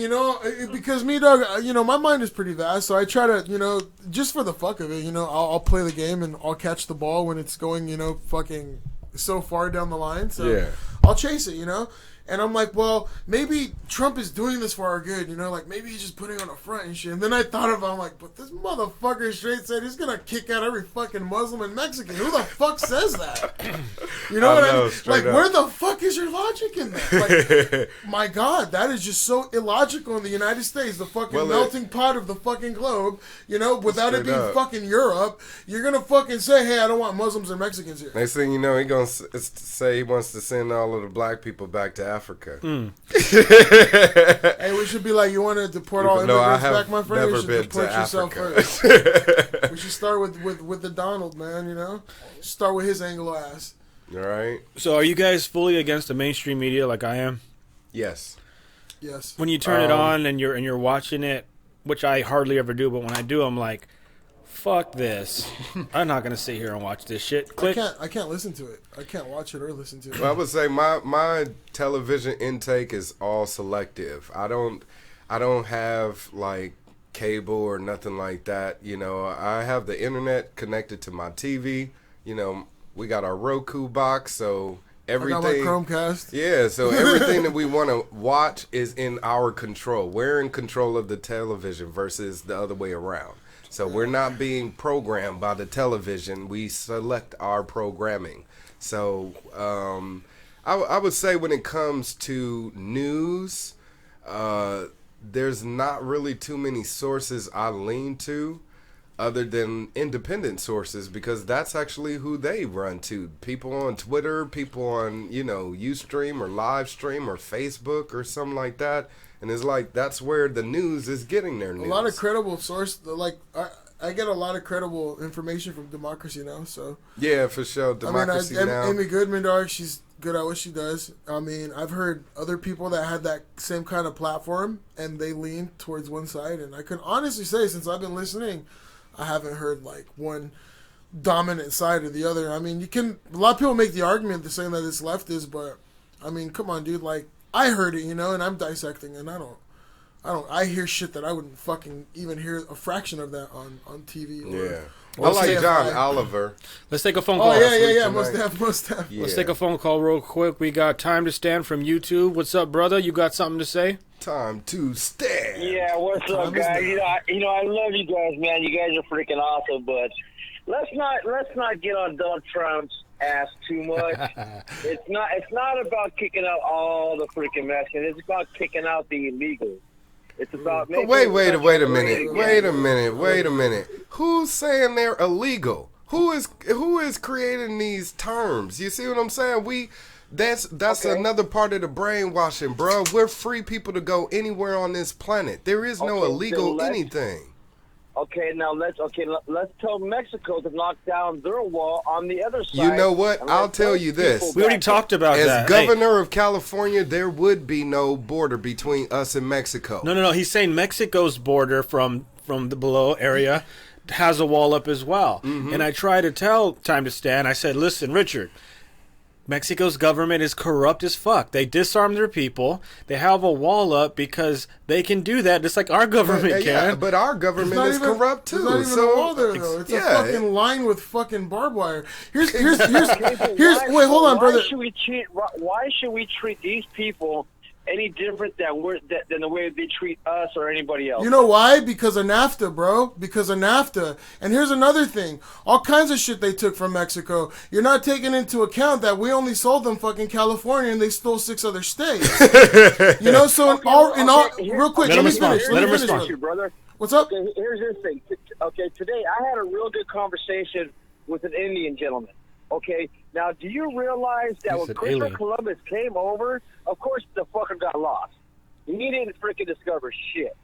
because me, dog, my mind is pretty vast, so I try to, just for the fuck of it, I'll play the game and I'll catch the ball when it's going, fucking so far down the line. So Yeah. I'll chase it, And I'm like, well, maybe Trump is doing this for our good, you know? Like, maybe he's just putting on a front and shit. And then I thought about it, I'm like, but this motherfucker straight said he's going to kick out every fucking Muslim and Mexican. Who the fuck says that? You know what I mean? Like, where the fuck is your logic in that? Like, my God, that is just so illogical in the United States, the fucking melting pot of the fucking globe, you know, without it being fucking Europe. You're going to fucking say, hey, I don't want Muslims and Mexicans here. Next thing you know, he's going to say he wants to send all of the black people back to Africa. Hey, we should be like, you want to deport all immigrants back, my friend? You should deport yourself first. We should start with the Donald, man, you know? Start with his Anglo ass. All right. So are you guys fully against the mainstream media like I am? Yes. Yes. When you turn it on and you're watching it, which I hardly ever do, but when I do, I'm like, fuck this. I'm not gonna sit here and watch this shit. Click. I can't listen to it. I can't watch it or listen to it. Well, I would say my television intake is all selective. I don't have like cable or nothing like that. You know, I have the internet connected to my TV. You know, we got our Roku box, so everything. I got my Chromecast. Yeah, so everything that we want to watch is in our control. We're in control of the television versus the other way around. So we're not being programmed by the television. We select our programming. So I would say when it comes to news, there's not really too many sources I lean to other than independent sources, because that's actually who they run to. People on Twitter, people on, you know, Ustream or Livestream or Facebook or something like that. And it's like, that's where the news is getting their news. A lot of credible source, like, I get a lot of credible information from Democracy Now! So yeah, for sure. Democracy Now! Amy Goodman, dog, she's good at what she does. I mean, I've heard other people that had that same kind of platform, and they lean towards one side. And I can honestly say, since I've been listening, I haven't heard, like, one dominant side or the other. I mean, a lot of people make the argument to saying that it's leftist, but, I mean, come on, dude, like, I heard it, you know, and I'm dissecting, and I hear shit that I wouldn't fucking even hear a fraction of that on TV. I like John Oliver. Let's take a phone call. Oh, yeah, most have. Yeah. Let's take a phone call real quick. We got Time to Stand from YouTube. What's up, brother? You got something to say? Time to stand. Yeah, what's up, guys? You know, I love you guys, man. You guys are freaking awesome, but let's not get on Donald Trump's ass too much. It's not about kicking out all the freaking Mexicans. It's about kicking out the illegals. It's about making wait a minute. Who's saying they're illegal? Who is creating these terms? You see what I'm saying? That's okay. Another part of the brainwashing, bro. We're free people to go anywhere on this planet. There is no illegal anything. Okay, now let's tell Mexico to knock down their wall on the other side. You know what? I'll tell you this. We already talked about that. As governor of California, there would be no border between us and Mexico. No. He's saying Mexico's border from the below area has a wall up as well. Mm-hmm. And I try to tell Time to Stand, I said, listen, Richard, Mexico's government is corrupt as fuck. They disarm their people. They have a wall up because they can do that just like our government can. Yeah, but our government is corrupt too. There's not even a wall there, though. It's a fucking line with fucking barbed wire. Wait, hold on, brother. Why should we treat these people any different than the way they treat us or anybody else? You know why? Because of NAFTA, bro. Because of NAFTA. And here's another thing. All kinds of shit they took from Mexico. You're not taking into account that we only sold them fucking California and they stole 6 other states. You know, so real quick, let me finish. Let him respond. Brother. What's up? Okay, here's the thing. Okay, today I had a real good conversation with an Indian gentleman. Okay, now do you realize that when Christopher Columbus came over, of course the fucker got lost. He didn't freaking discover shit.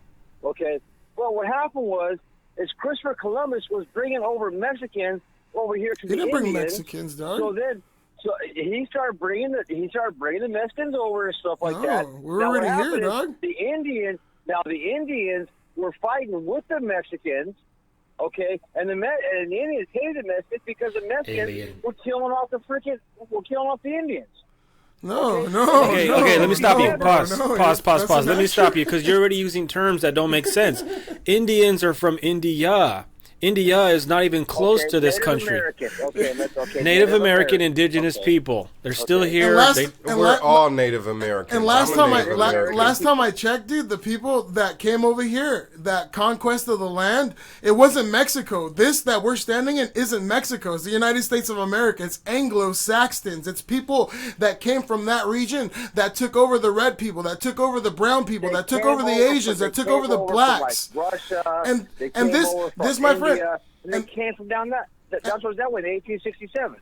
Okay, well what happened is Christopher Columbus was bringing over Mexicans over here to the Indians. He didn't bring Mexicans, dog. So he started bringing the Mexicans over and stuff like that. We're already here, dog. The Indians were fighting with the Mexicans. Okay, and the Indians hated the Mexicans because the Mexicans were killing off the Indians. No. Okay, let me stop you. Pause. Let me stop you because you're already using terms that don't make sense. Indians are from India. India is not even close to this Native country. American. Okay. Native American indigenous people. They're still here. We're all Native Americans. And last I'm a time Native American. last time I checked, dude, the people that came over here, that conquest of the land, it wasn't Mexico. This that we're standing in isn't Mexico. It's the United States of America. It's Anglo-Saxons. It's people that came from that region that took over the red people, that took over the brown people, that took over the Asians, that took over the blacks. Russia. And this, my friend, and they came from down that's what that way in 1867.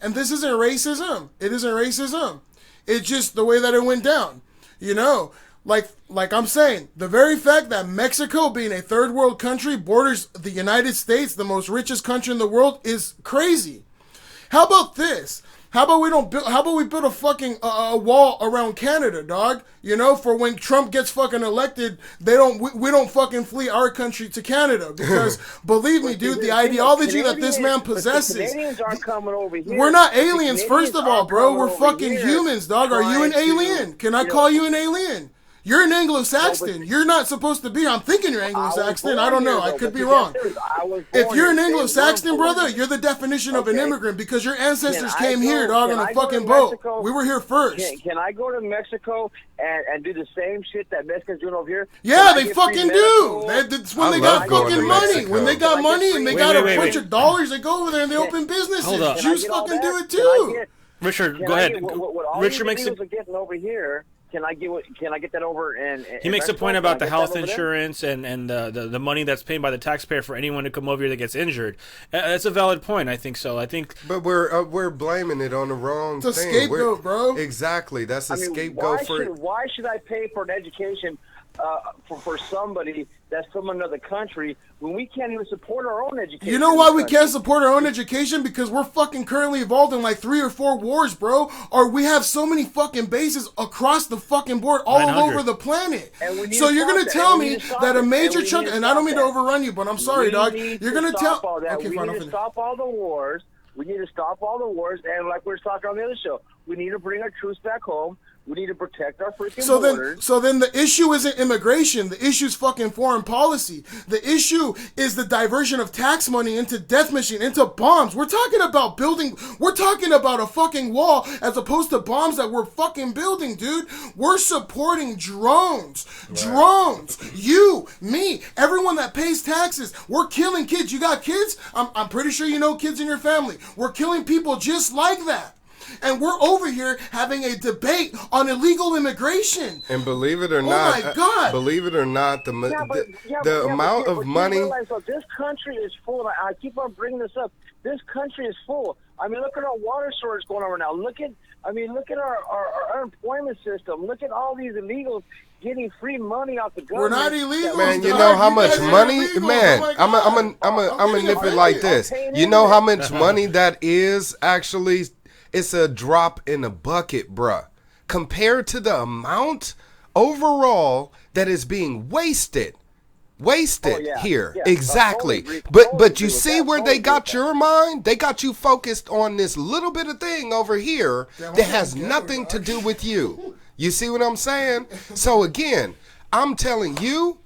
And this isn't racism. It isn't racism. It's just the way that it went down. You know, like I'm saying, the very fact that Mexico, being a third world country, borders the United States, the most richest country in the world, is crazy. How about this? How about we build a fucking a wall around Canada, dog? You know, for when Trump gets fucking elected, we don't fucking flee our country to Canada, because believe me, dude, the ideology that this man possesses. Canadians aren't coming over here. We're not aliens, first of all, bro. We're fucking humans, dog. Are you an alien? Can I call you an alien? You're an Anglo-Saxon. You're not supposed to be. I'm thinking you're Anglo-Saxon. I don't know. I could be wrong. If you're an Anglo-Saxon, brother, you're the definition of an immigrant, because your ancestors came here, dog, on a fucking boat. We were here first. Can I go to Mexico and do the same shit that Mexicans doing over here? Yeah, they fucking do. That's when they got fucking money. When they got money and they got a bunch of dollars, they go over there and they open businesses. Hold up. Jews fucking do it too. Richard, go ahead. Richard makes it. Getting over here. Can I get that over? And he makes a point about the health insurance and the money that's paid by the taxpayer for anyone to come over here that gets injured. That's a valid point. I think so. But we're blaming it on the wrong thing. It's a scapegoat, bro. Exactly. That's a scapegoat why should I pay for an education for somebody that's from another country when we can't even support our own education? You know why we can't support our own education? Because we're fucking currently involved in like 3 or 4 wars, bro. Or we have so many fucking bases across the fucking board all over the planet. So you're going to tell me that a major chunk, and I don't mean to overrun you, but I'm sorry, dog. You're going to tell... Okay, fine, we need to stop all the wars. We need to stop all the wars. And like we were talking on the other show, we need to bring our troops back home. We need to protect our freaking borders. So then the issue isn't immigration. The issue is fucking foreign policy. The issue is the diversion of tax money into death machine, into bombs. We're talking about a fucking wall as opposed to bombs that we're fucking building, dude. We're supporting drones. Right. Drones. You, me, everyone that pays taxes. We're killing kids. You got kids? I'm pretty sure you know kids in your family. We're killing people just like that. And we're over here having a debate on illegal immigration. And believe it or not, my God. Believe it or not, the amount of money. Realize, this country is full. I keep on bringing this up. This country is full. I mean, look at our water shortage going on right now. Look at our unemployment system. Look at all these illegals getting free money off the government. We're not illegal, man. You know how much money, man. I'm gonna nip it like this. You know how much money that is actually. It's a drop in a bucket, bruh. Compared to the amount overall that is being wasted here. Yeah. Exactly. But you see where they got your mind? They got you focused on this little bit of thing over here that has nothing to do with you. You see what I'm saying? So again, I'm telling you,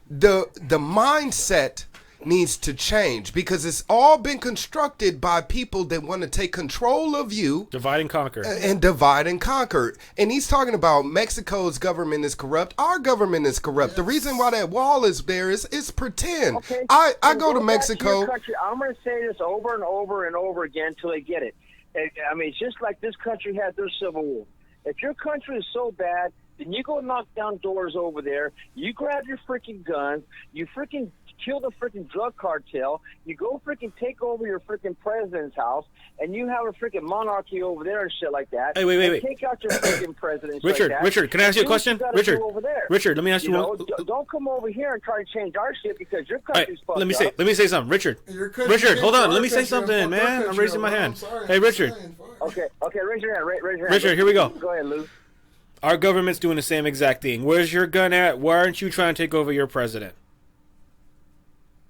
the mindset needs to change, because it's all been constructed by people that want to take control of you. Divide and conquer. And divide and conquer. And he's talking about Mexico's government is corrupt. Our government is corrupt. Yes. The reason why that wall is there is pretend. Okay. I go to Mexico. I'm going to say this over and over and over again until they get it. I mean, it's just like this country had their civil war. If your country is so bad, then you go knock down doors over there. You grab your freaking guns. You freaking kill the freaking drug cartel, you go freaking take over your freaking president's house, and you have a freaking monarchy over there and shit like that. Hey, wait. Take out your freaking president. Richard, can I ask you a question? Richard, let me ask you one. Don't come over here and try to change our shit because your country's fucked up. Let me say something. Richard, hold on. Let me say something, man. I'm raising my hand. Hey, Richard. Okay, raise your hand. Raise your hand. Richard, here we go. Go ahead, Lou. Our government's doing the same exact thing. Where's your gun at? Why aren't you trying to take over your president?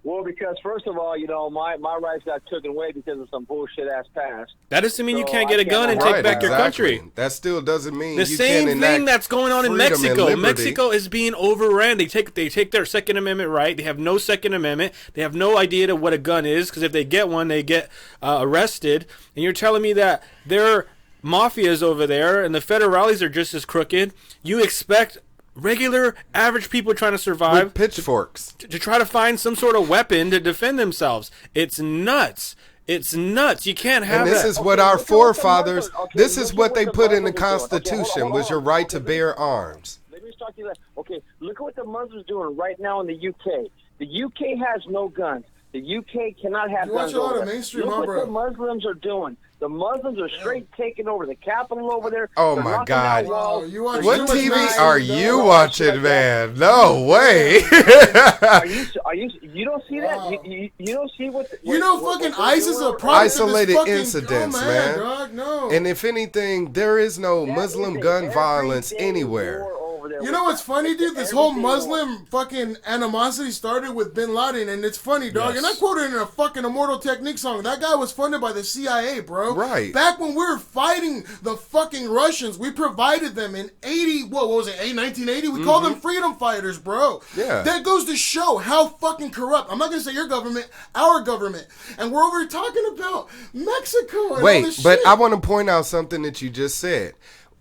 Well, because first of all, my rights got taken away because of some bullshit ass past. That doesn't mean you So can't get a gun and take back your country. That still doesn't mean The you same can't thing enact that's going on in freedom and Mexico. liberty. Mexico is being overran. They take their Second Amendment right. They have no Second Amendment. They have no idea to what a gun is, because if they get one, they get arrested. And you're telling me that their mafias over there and the federales are just as crooked. You expect regular, average people trying to survive with pitchforks to try to find some sort of weapon to defend themselves. It's nuts. It's nuts. You can't have and this that. is what our forefathers, this is what they put in the Constitution, was your right to bear arms. Let me start you that. Okay, look at what the Muslims doing right now in the UK. The UK has no guns. The UK cannot have You guns. watch a lot over of there. mainstream, Look bro. what the Muslims are doing. The Muslims are straight taking over the capital over there. Oh, They're my knocking God. down walls. Oh, you watch What too much TV mainstream, are dog. you watching, man? No way. Are you? You don't see that? Wow. You don't see what? Fucking ISIS is a product Isolated of this fucking, incidents, oh, man. Dog, no. And if anything, there is no Muslim gun violence anywhere. You know what's funny, dude? This whole Muslim fucking animosity started with Bin Laden, and it's funny, dog. Yes. And I quoted in a fucking Immortal Technique song. That guy was funded by the CIA, bro. Right. Back when we were fighting the fucking Russians, we provided them in 1980? We called them freedom fighters, bro. Yeah. That goes to show how fucking corrupt. I'm not gonna say your government, our government, and we're over here talking about Mexico and all this Wait, but shit. I want to point out something that you just said.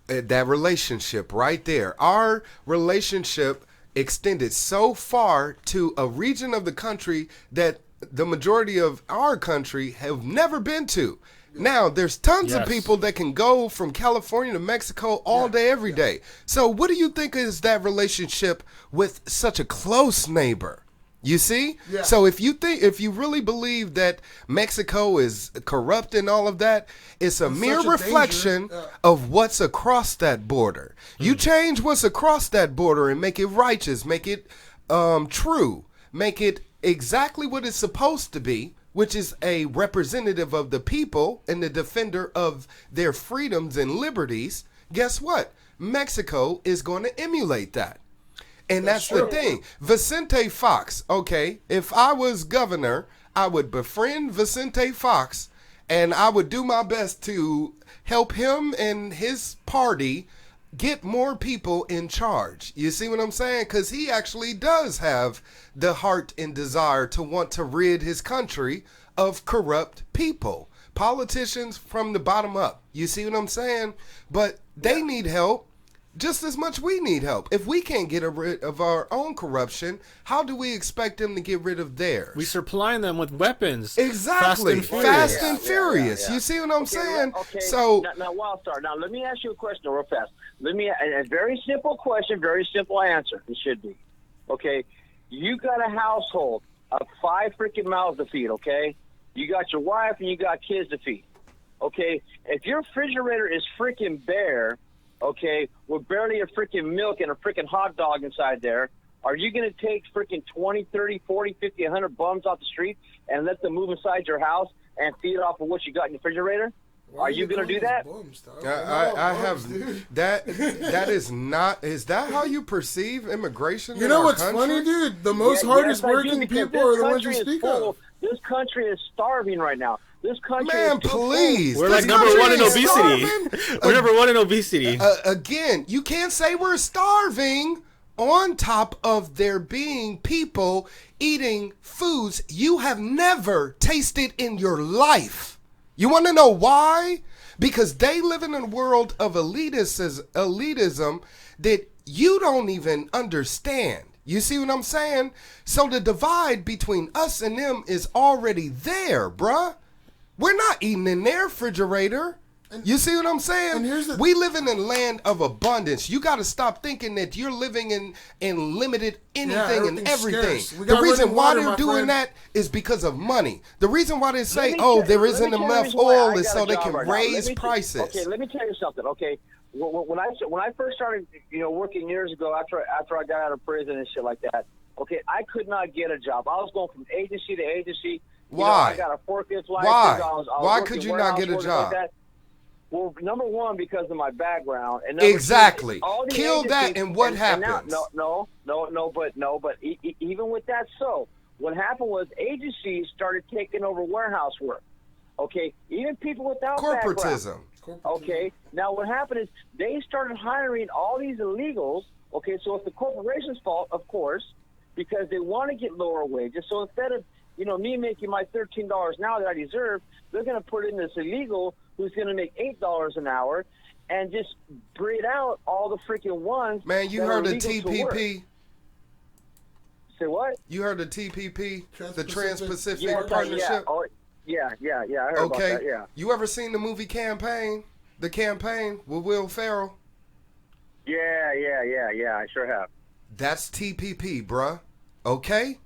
That relationship right there. Our relationship extended so far to a region of the country that the majority of our country have never been to. Now, there's tons of Yes. people that can go from California to Mexico all day, every day. So what do you think is that relationship with such a close neighbor? You see? Yeah. So if you really believe that Mexico is corrupt and all of that, it's a mere such a reflection danger. of what's across that border. You change what's across that border and make it righteous, make it true, make it exactly what it's supposed to be, which is a representative of the people and the defender of their freedoms and liberties. Guess what? Mexico is going to emulate that. And that's the thing. Vicente Fox, okay, if I was governor, I would befriend Vicente Fox and I would do my best to help him and his party get more people in charge. You see what I'm saying? Because he actually does have the heart and desire to want to rid his country of corrupt people. Politicians from the bottom up. You see what I'm saying? But they need help. Just as much we need help. If we can't get rid of our own corruption, how do we expect them to get rid of theirs? We supplying them with weapons. Exactly. Fast and Furious. Yeah. You see what I'm saying? Okay. So now, Wildstar. Now, let me ask you a question real fast. A very simple question, very simple answer. It should be. Okay, you got a household of 5 freaking mouths to feed. Okay, you got your wife and you got kids to feed. Okay, if your refrigerator is freaking bare, okay, with barely a freaking milk and a freaking hot dog inside there, are you going to take freaking 20, 30, 40, 50, 100 bums off the street and let them move inside your house and feed off of what you got in the refrigerator? Are you going to do that? I have that. That is not. Is that how you perceive immigration? You in know our what's country? funny, dude? The most hardest Yes, I do, working because people this are the ones you country is speak full. of. This country is starving right now. This country Man, is too full. please. We're This like number country one in is obesity. starving. We're number one in obesity. Again, you can't say we're starving on top of there being people eating foods you have never tasted in your life. You want to know why? Because they live in a world of elitism that you don't even understand. You see what I'm saying? So the divide between us and them is already there, bruh. We're not eating in their refrigerator. You see what I'm saying? And here's We live in a land of abundance. You got to stop thinking that you're living in limited anything and everything's everything. scarce. We The got reason running why water, they're my doing friend. that is because of money. The reason why they say, Let me oh, tell- there let me isn't tell you enough the reason why I oil, is got so a they job can right now. raise Let me prices. Okay, let me tell you something. Okay, when I first started, working years ago after I got out of prison and shit like that. Okay, I could not get a job. I was going from agency to agency. Why? I got a forklift license. Why? I was Why working could you not warehouse get a work job? Like that. Well, number one, because of my background, and number Exactly. two, all the Kill that, agencies- and what now- happens? no, but even with that, so what happened was agencies started taking over warehouse work. Okay, even people without corporatism. Okay, now what happened is they started hiring all these illegals. Okay, so it's the corporation's fault, of course, because they want to get lower wages. So instead of me making my $13 an hour that I deserve, they're going to put in this illegal who's going to make $8 an hour, and just breed out all the freaking ones. Man, you heard of TPP? Say what? You heard of TPP, the Trans-Pacific Yeah, Partnership? Yeah. I heard about that, yeah. You ever seen the movie Campaign? The Campaign with Will Ferrell? Yeah, I sure have. That's TPP, bruh. Okay?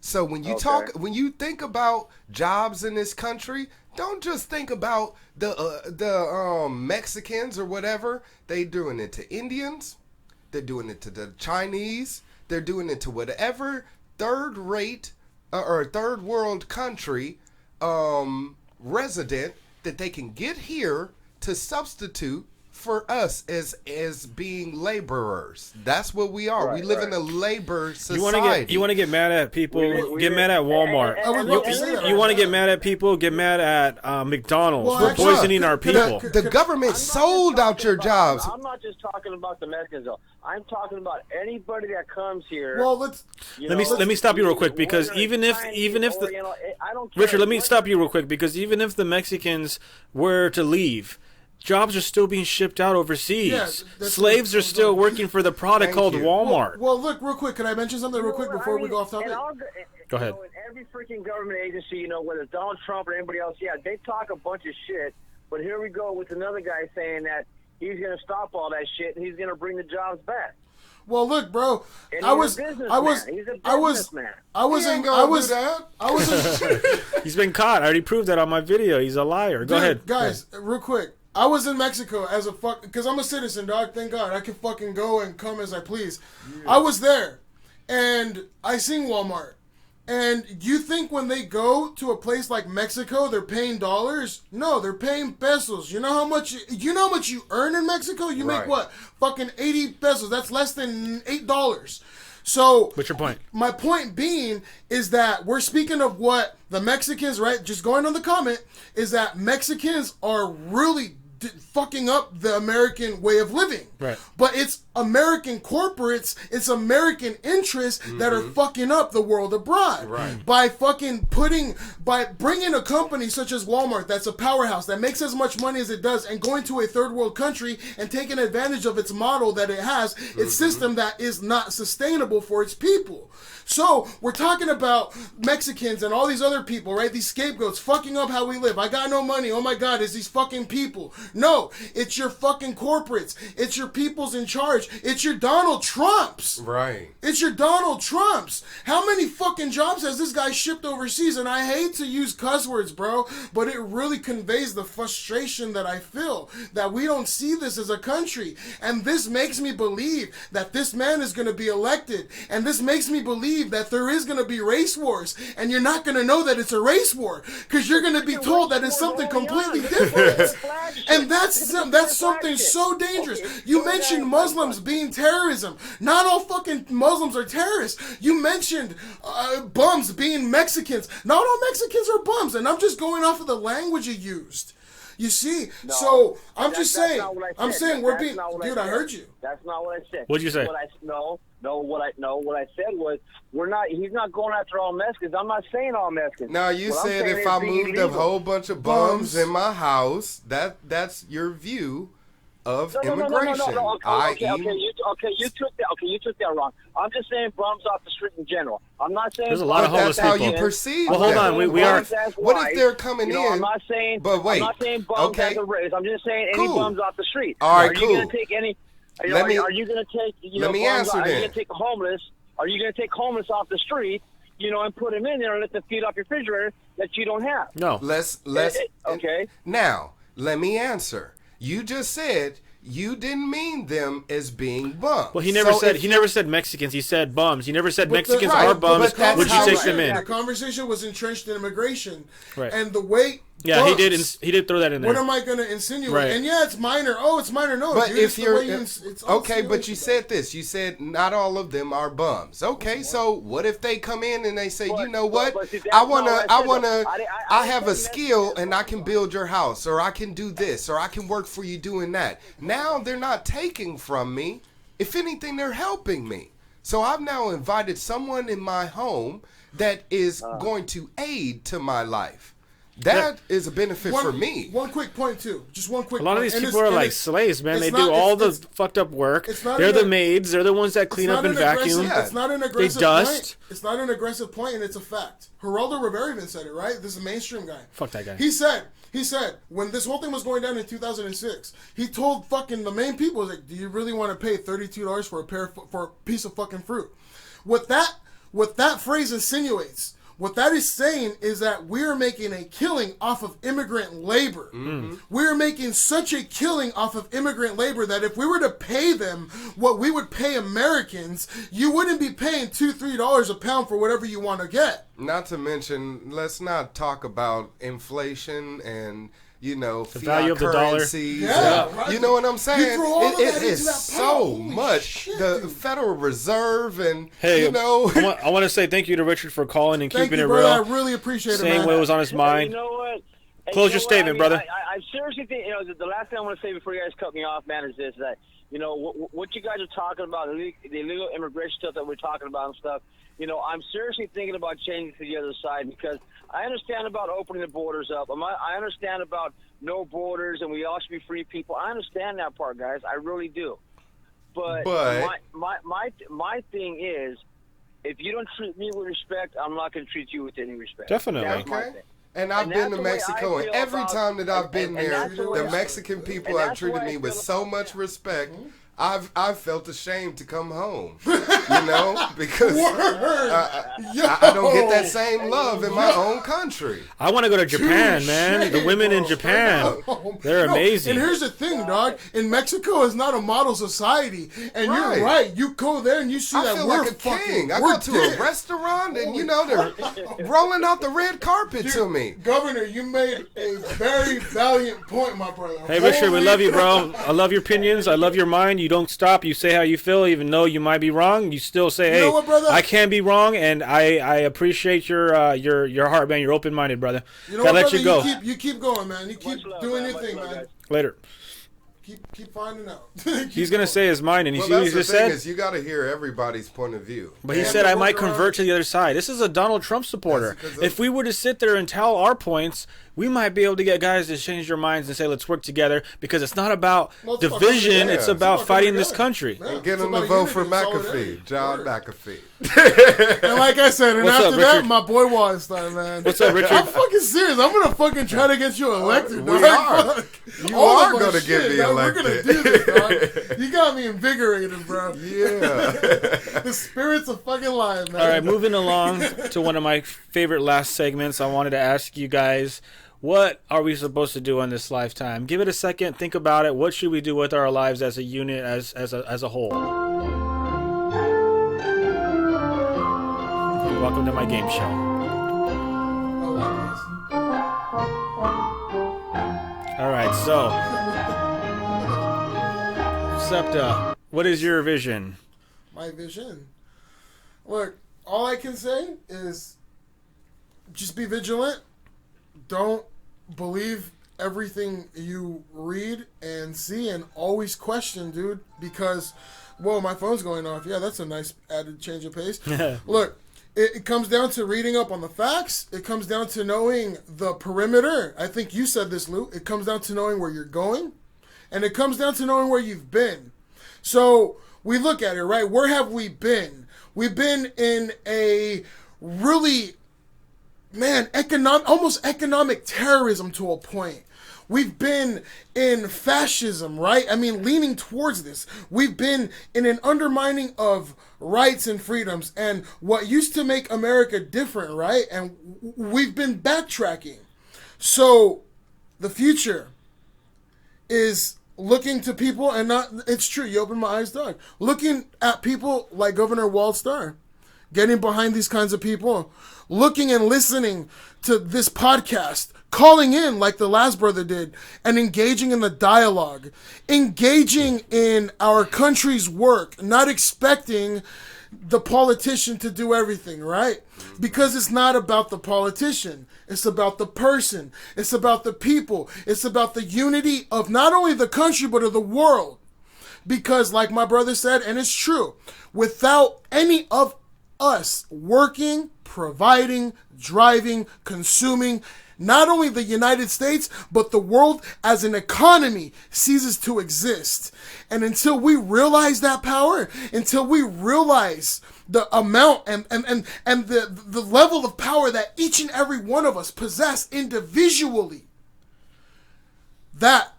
So when you think about jobs in this country, don't just think about the Mexicans or whatever. They doing it to Indians. They're doing it to the Chinese. They're doing it to whatever third rate or third world country resident that they can get here to substitute for us as being laborers. That's what we are. We live in a labor society. You want to get mad at people? Get mad at Walmart. You want to get mad at people? Get mad at McDonald's for poisoning our people. The government sold out your jobs. I'm not just talking about the Mexicans, though. I'm talking about anybody that comes here. Well, let me stop you real quick, because even if Richard, let me stop you real quick, because even if the Mexicans were to leave, jobs are still being shipped out overseas. Yeah, slaves are still working for the product called Walmart. Well, look, real quick. Can I mention something real quick before we go off topic? Go ahead. In every freaking government agency, whether it's Donald Trump or anybody else, they talk a bunch of shit. But here we go with another guy saying that he's going to stop all that shit and he's going to bring the jobs back. Well, look, bro. He's He's been caught. I already proved that on my video. He's a liar. Go ahead, guys. Real quick. I was in Mexico as because I'm a citizen, dog. Thank God. I can fucking go and come as I please. Yeah. I was there, and I seen Walmart. And you think when they go to a place like Mexico, they're paying dollars? No, they're paying pesos. You know how much you earn in Mexico? You make what? Fucking 80 pesos. That's less than $8. So, what's your point? My point being is that we're speaking of what the Mexicans, right? Just going on the comment, is that Mexicans are really fucking up the American way of living. Right. But it's American corporates, it's American interests that are fucking up the world abroad. Right. By bringing a company such as Walmart that's a powerhouse that makes as much money as it does and going to a third world country and taking advantage of its model that it has, its system that is not sustainable for its people. So we're talking about Mexicans and all these other people, right? These scapegoats fucking up how we live. I got no money. Oh my God, it's these fucking people. No, it's your fucking corporates. It's your people's in charge. It's your Donald Trumps. Right. It's your Donald Trumps. How many fucking jobs has this guy shipped overseas? And I hate to use cuss words, bro, but it really conveys the frustration that I feel that we don't see this as a country. And this makes me believe that this man is going to be elected. And this makes me believe that there is going to be race wars, and you're not going to know that it's a race war because you're going to be told that it's something completely different. And that's something so dangerous. You mentioned Muslims being terrorism. Not all fucking Muslims are terrorists. You mentioned bums being Mexicans. Not all Mexicans are bums, and I'm just going off of the language you used. You see, so I'm just saying. I'm saying we're being. Dude, I heard you. That's not what I said. What'd you say? What I said was we're not. He's not going after all Mexicans. I'm not saying all Mexicans. No, you said if I moved a whole bunch of bums in my house, that's your view of immigration. No. Okay, you took that wrong. I'm just saying bums off the street in general. I'm not saying there's a lot of homeless people. That's how you perceive. Well, hold on. We are. What if they're coming in? I'm not saying. But wait. I'm not saying bums as a race. I'm just saying any bums off the street. All right, cool. Are you going to take any? Are you going to take? Let me answer that. Are you then. going to take homeless? Are you going to take homeless off the street? And put them in there and let them feed off your refrigerator that you don't have. No. Let's. Okay. Now, let me answer. You just said you didn't mean them as being bums. Well, he never said Mexicans. He said bums. He never said Mexicans are bums. Would you take them in? The conversation was entrenched in immigration. Right. And the way Yeah, he bumps. did. He did throw that in there. What am I going to insinuate? Right. And yeah, it's minor. Oh, it's minor. No, But dude, if it's the you're way it's all okay, but you insinuation, said this. You said not all of them are bums. Okay, so what if they come in and they say, you know what? but see, that's I not what wanna, I said, though. I have a didn't say skill that's and I can build your house, or I can do this, or I can work for you doing that. Now they're not taking from me. If anything, they're helping me. So I've now invited someone in my home that is going to aid to my life. That is a benefit for me. One quick point, too. Just one quick A point. lot of these And people are like slaves, man. it's They not- do all the it's- fucked up work. it's not They're an- the maids. They're the ones that clean It's up not and an vacuum. aggressive- It's not an aggressive dust. point. It's not an aggressive point, and it's a fact. Geraldo Rivera even said it, right? This is a mainstream guy. Fuck that guy. He said, when this whole thing was going down in 2006, he told fucking the main people, like, do you really want to pay $32 for a piece of fucking fruit? What that phrase insinuates, what that is saying is that we're making a killing off of immigrant labor. Mm-hmm. We're making such a killing off of immigrant labor that if we were to pay them what we would pay Americans, you wouldn't be paying $2-3 a pound for whatever you want to get. Not to mention, let's not talk about inflation and the value of the dollar. currencies. Yeah, right. You know what I'm saying? throw all of It that into is that so pot. Holy much. shit, The dude. Federal Reserve and Hey, I I want to say thank you to Richard for calling and Thank keeping you, it brother. real. I really appreciate it, Saying man. what was on his mind. You know what? Hey, Close you your know statement, what? brother. I seriously think, the last thing I want to say before you guys cut me off, man, is this, that, what you guys are talking about, the illegal immigration stuff that we're talking about and stuff, I'm seriously thinking about changing to the other side because I understand about opening the borders up. I understand about no borders and we all should be free people. I understand that part, guys. I really do. But my thing is, if you don't treat me with respect, I'm not going to treat you with any respect. Definitely. That's my Okay. thing. And I've And been that's to the way Mexico, I and feel every about- time that I've been and there, that's the way the I- Mexican people and have that's treated the way me I with feel so about much that. respect. I've felt ashamed to come home, because I don't get that same love in my own country. I want to go to Japan, man. shit, The women in bro. Japan, they're No, amazing. And here's the thing, dog. In Mexico, it's not a model society. And Right. you're right. You go there and you see I that feel we're like a fucking. king. I we're go to dead. a restaurant and they're rolling out the red carpet to me. Governor, you made a very valiant point, my brother. Hey, Richard, we Holy love you, crap. bro. I love your opinions. I love your mind. You don't stop. You say how you feel, even though you might be wrong. You still say, You "Hey, know what, brother? I can be wrong," and I appreciate your heart, man. You're open minded, brother. You know Gotta what, let brother? you go. You keep going, man. You keep Much love, doing man. your Much thing, love, man. guys. Later. Keep finding out. He's gonna say his mind, and Well, he that's the just thing said. is you got to hear everybody's point of view. But he Yeah, said but I might work around- convert to the other side. This is a Donald Trump supporter. That's because of- If we were to sit there and tell our points, we might be able to get guys to change their minds and say, let's work together, because it's not about Well, it's about division. coming It's together. about It's about fighting coming this together. country. Yeah. Get It's them to about vote for unity and solidarity. McAfee, John Word. McAfee. And like I said, and What's after up, that, Richard? my boy Wildstar, man. What's up, Richard? I'm fucking serious. I'm gonna fucking try to get you elected. We dog. are. Fuck. You All are of us, gonna get shit, me dog. We're gonna elected. do this, dog. You got me invigorated, bro. Yeah. The spirits of fucking life, man. All right, moving along to one of my favorite last segments. I wanted to ask you guys, what are we supposed to do in this lifetime? Give it a second. Think about it. What should we do with our lives as a unit, as a whole? Welcome to my game show. All right, so Cepta, what is your vision? My vision. Look, all I can say is just be vigilant. Don't believe everything you read and see, and always question, dude, because, whoa, my phone's going off. Yeah, that's a nice added change of pace. Look, it comes down to reading up on the facts. It comes down to knowing the perimeter. I think you said this, Lou. It comes down to knowing where you're going, and it comes down to knowing where you've been. So we look at it, right? Where have we been? We've been in a really, man, almost economic terrorism to a point. We've been in fascism, right? I mean, leaning towards this. We've been in an undermining of rights and freedoms and what used to make America different, right? And we've been backtracking. So the future is looking to people, and not, it's true, you open my eyes, dog. Looking at people like Governor Wildstar, getting behind these kinds of people, looking and listening to this podcast, calling in like the last brother did, and engaging in the dialogue, engaging in our country's work, not expecting the politician to do everything, right? Because it's not about the politician. It's about the person. It's about the people. It's about the unity of not only the country, but of the world. Because like my brother said, and it's true, without any of us working, providing, driving, consuming, not only the United States, but the world as an economy ceases to exist. And until we realize that power, until we realize the amount and the level of power that each and every one of us possess individually, that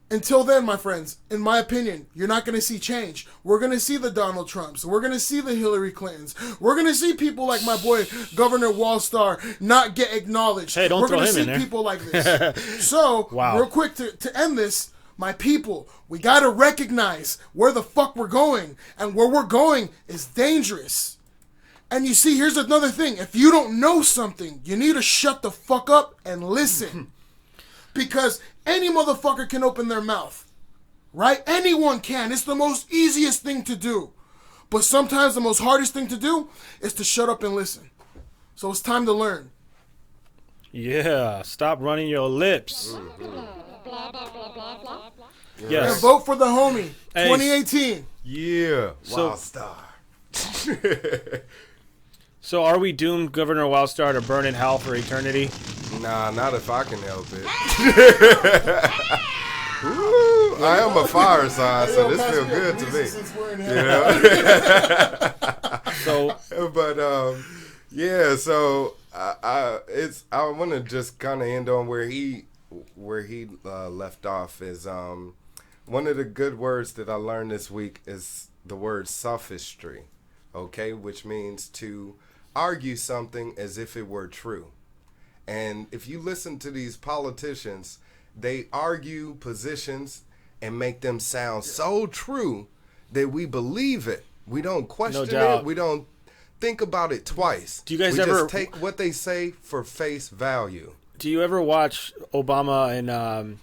until then, my friends, in my opinion, you're not going to see change. We're going to see the Donald Trumps. We're going to see the Hillary Clintons. We're going to see people like my boy, Governor Wildstar, not get acknowledged. Hey, don't throw him in there. We're going to see people like this. So, real quick, to end this, my people, we got to recognize where the fuck we're going. And where we're going is dangerous. And you see, here's another thing. If you don't know something, you need to shut the fuck up and listen. Because any motherfucker can open their mouth, right? Anyone can. It's the most easiest thing to do. But sometimes the most hardest thing to do is to shut up and listen. So it's time to learn. Yeah, stop running your lips. Yes. And vote for the homie, 2018. Yeah, wildstar. So are we doomed, Governor Wildstar, to burn in hell for eternity? Nah, not if I can help it. Ooh, I am a fire sign, so this feels good to me. You know? So, but yeah, so I want to just kind of end on where he left off. Is one of the good words that I learned this week is the word sophistry. Okay, which means to argue something as if it were true. And if you listen to these politicians, they argue positions and make them sound so true that we believe it. We don't question it. We don't think about it twice. Do you guys we ever just take what they say for face value? Do you ever watch Obama and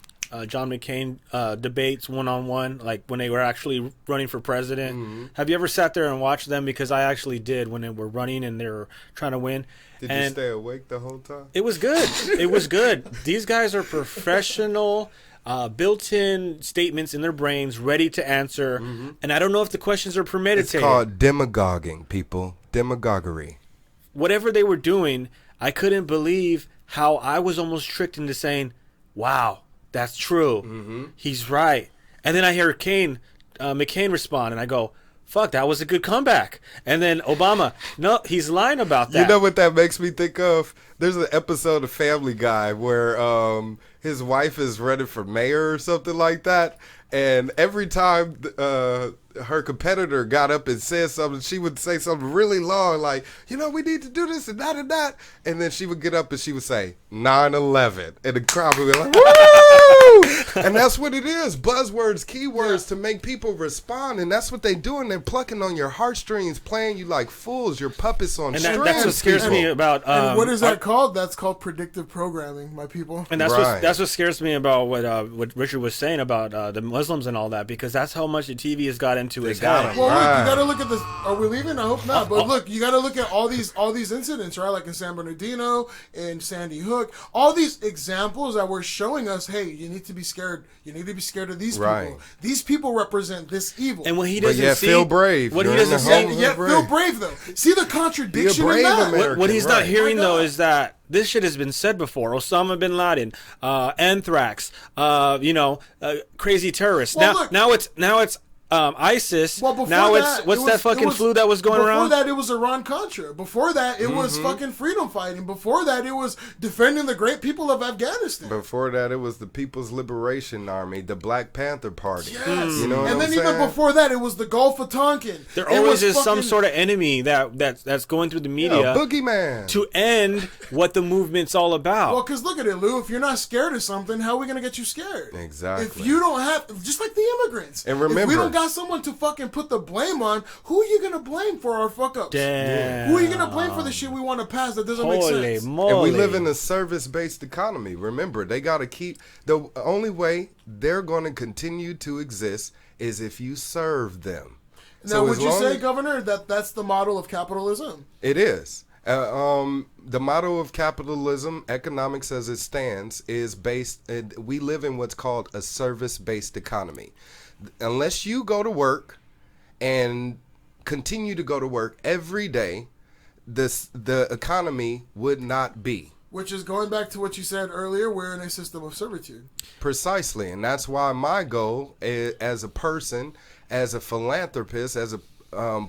John McCain debates one-on-one, like when they were actually running for president? Mm-hmm. Have you ever sat there and watched them? Because I actually did when they were running and they were trying to win. Did you stay awake the whole time? It was good. It was good. These guys are professional, built-in statements in their brains, ready to answer. Mm-hmm. And I don't know if the questions are premeditated. It's called demagoguing, people. Demagoguery. Whatever they were doing, I couldn't believe how I was almost tricked into saying, wow, that's true. Mm-hmm. He's right. And then I hear McCain respond, and I go, fuck, that was a good comeback. And then Obama, no, he's lying about that. You know what that makes me think of? There's an episode of Family Guy where his wife is running for mayor or something like that. And every time her competitor got up and said something, she would say something really long, like, you know, we need to do this and that and that. And then she would get up and she would say, 9/11. And the crowd would be like, woo! And that's what it is. Buzzwords, keywords to make people respond. And that's what they're doing. They're plucking on your heartstrings, playing you like fools. You're puppets on strings. That's what scares me about... and what is that called? That's called predictive programming, my people. And that's what scares me about what Richard was saying about the Muslims and all that, because that's how much the TV has got into his head. Well, look, you got to look at this. Are we leaving? I hope not. But look, you got to look at all these incidents, right? Like in San Bernardino, in Sandy Hook, all these examples that were showing us, hey, you need to be scared. You need to be scared of these people. These people represent this evil. And when he doesn't see, feel brave. What he doesn't see, feel brave though. See the contradiction in that. What he's not hearing though is that this shit has been said before. Osama bin Laden, anthrax, crazy terrorists. Well, now it's ISIS. Well, now what's that fucking flu that was going around? Before that, it was Iran-Contra. Before that, it was fucking freedom fighting. Before that, it was defending the great people of Afghanistan. Before that, it was the People's Liberation Army, the Black Panther Party. Yes. You know what and then I'm saying? Even before that, it was the Gulf of Tonkin. There always is some sort of enemy that's going through the media, boogeyman, to end what the movement's all about. Well, because look at it, Lou. If you're not scared of something, how are we going to get you scared? Exactly. If you don't have, just like the immigrants. And remember, got someone to fucking put the blame on, who are you gonna blame for our fuck ups? Damn. Who are you gonna blame for the shit we want to pass that doesn't make sense? Moly. And we live in a service-based economy. Remember, they got to keep... The only way they're going to continue to exist is if you serve them. Now, would you say, Governor, that that's the model of capitalism? It is. The motto of capitalism, economics as it stands, is based... we live in what's called a service-based economy. Unless you go to work and continue to go to work every day, the economy would not be. Which is going back to what you said earlier, we're in a system of servitude. Precisely. And that's why my goal as a person, as a philanthropist, as a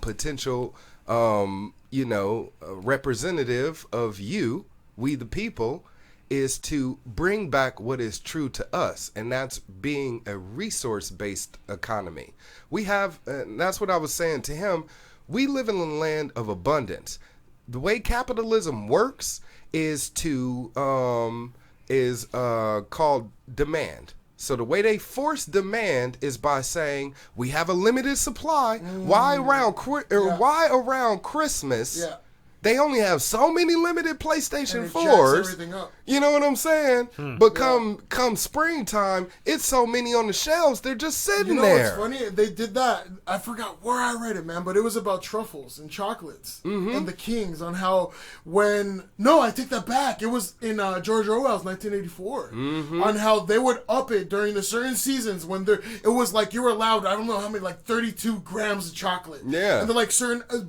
potential, representative of you, we the people, is to bring back what is true to us. And that's being a resource-based economy. We have, that's what I was saying to him, we live in a land of abundance. The way capitalism works is called demand. So the way they force demand is by saying we have a limited supply. Why around Christmas? Yeah. They only have so many limited PlayStation And it 4s. jacks everything up. You know what I'm saying? But come springtime, it's so many on the shelves, they're just sitting there. What's funny? They did that. I forgot where I read it, man, but it was about truffles and chocolates and the kings on how I take that back. It was in George Orwell's 1984 on how they would up it during the certain seasons when it was like you were allowed, I don't know how many, like 32 grams of chocolate. Yeah. And they're like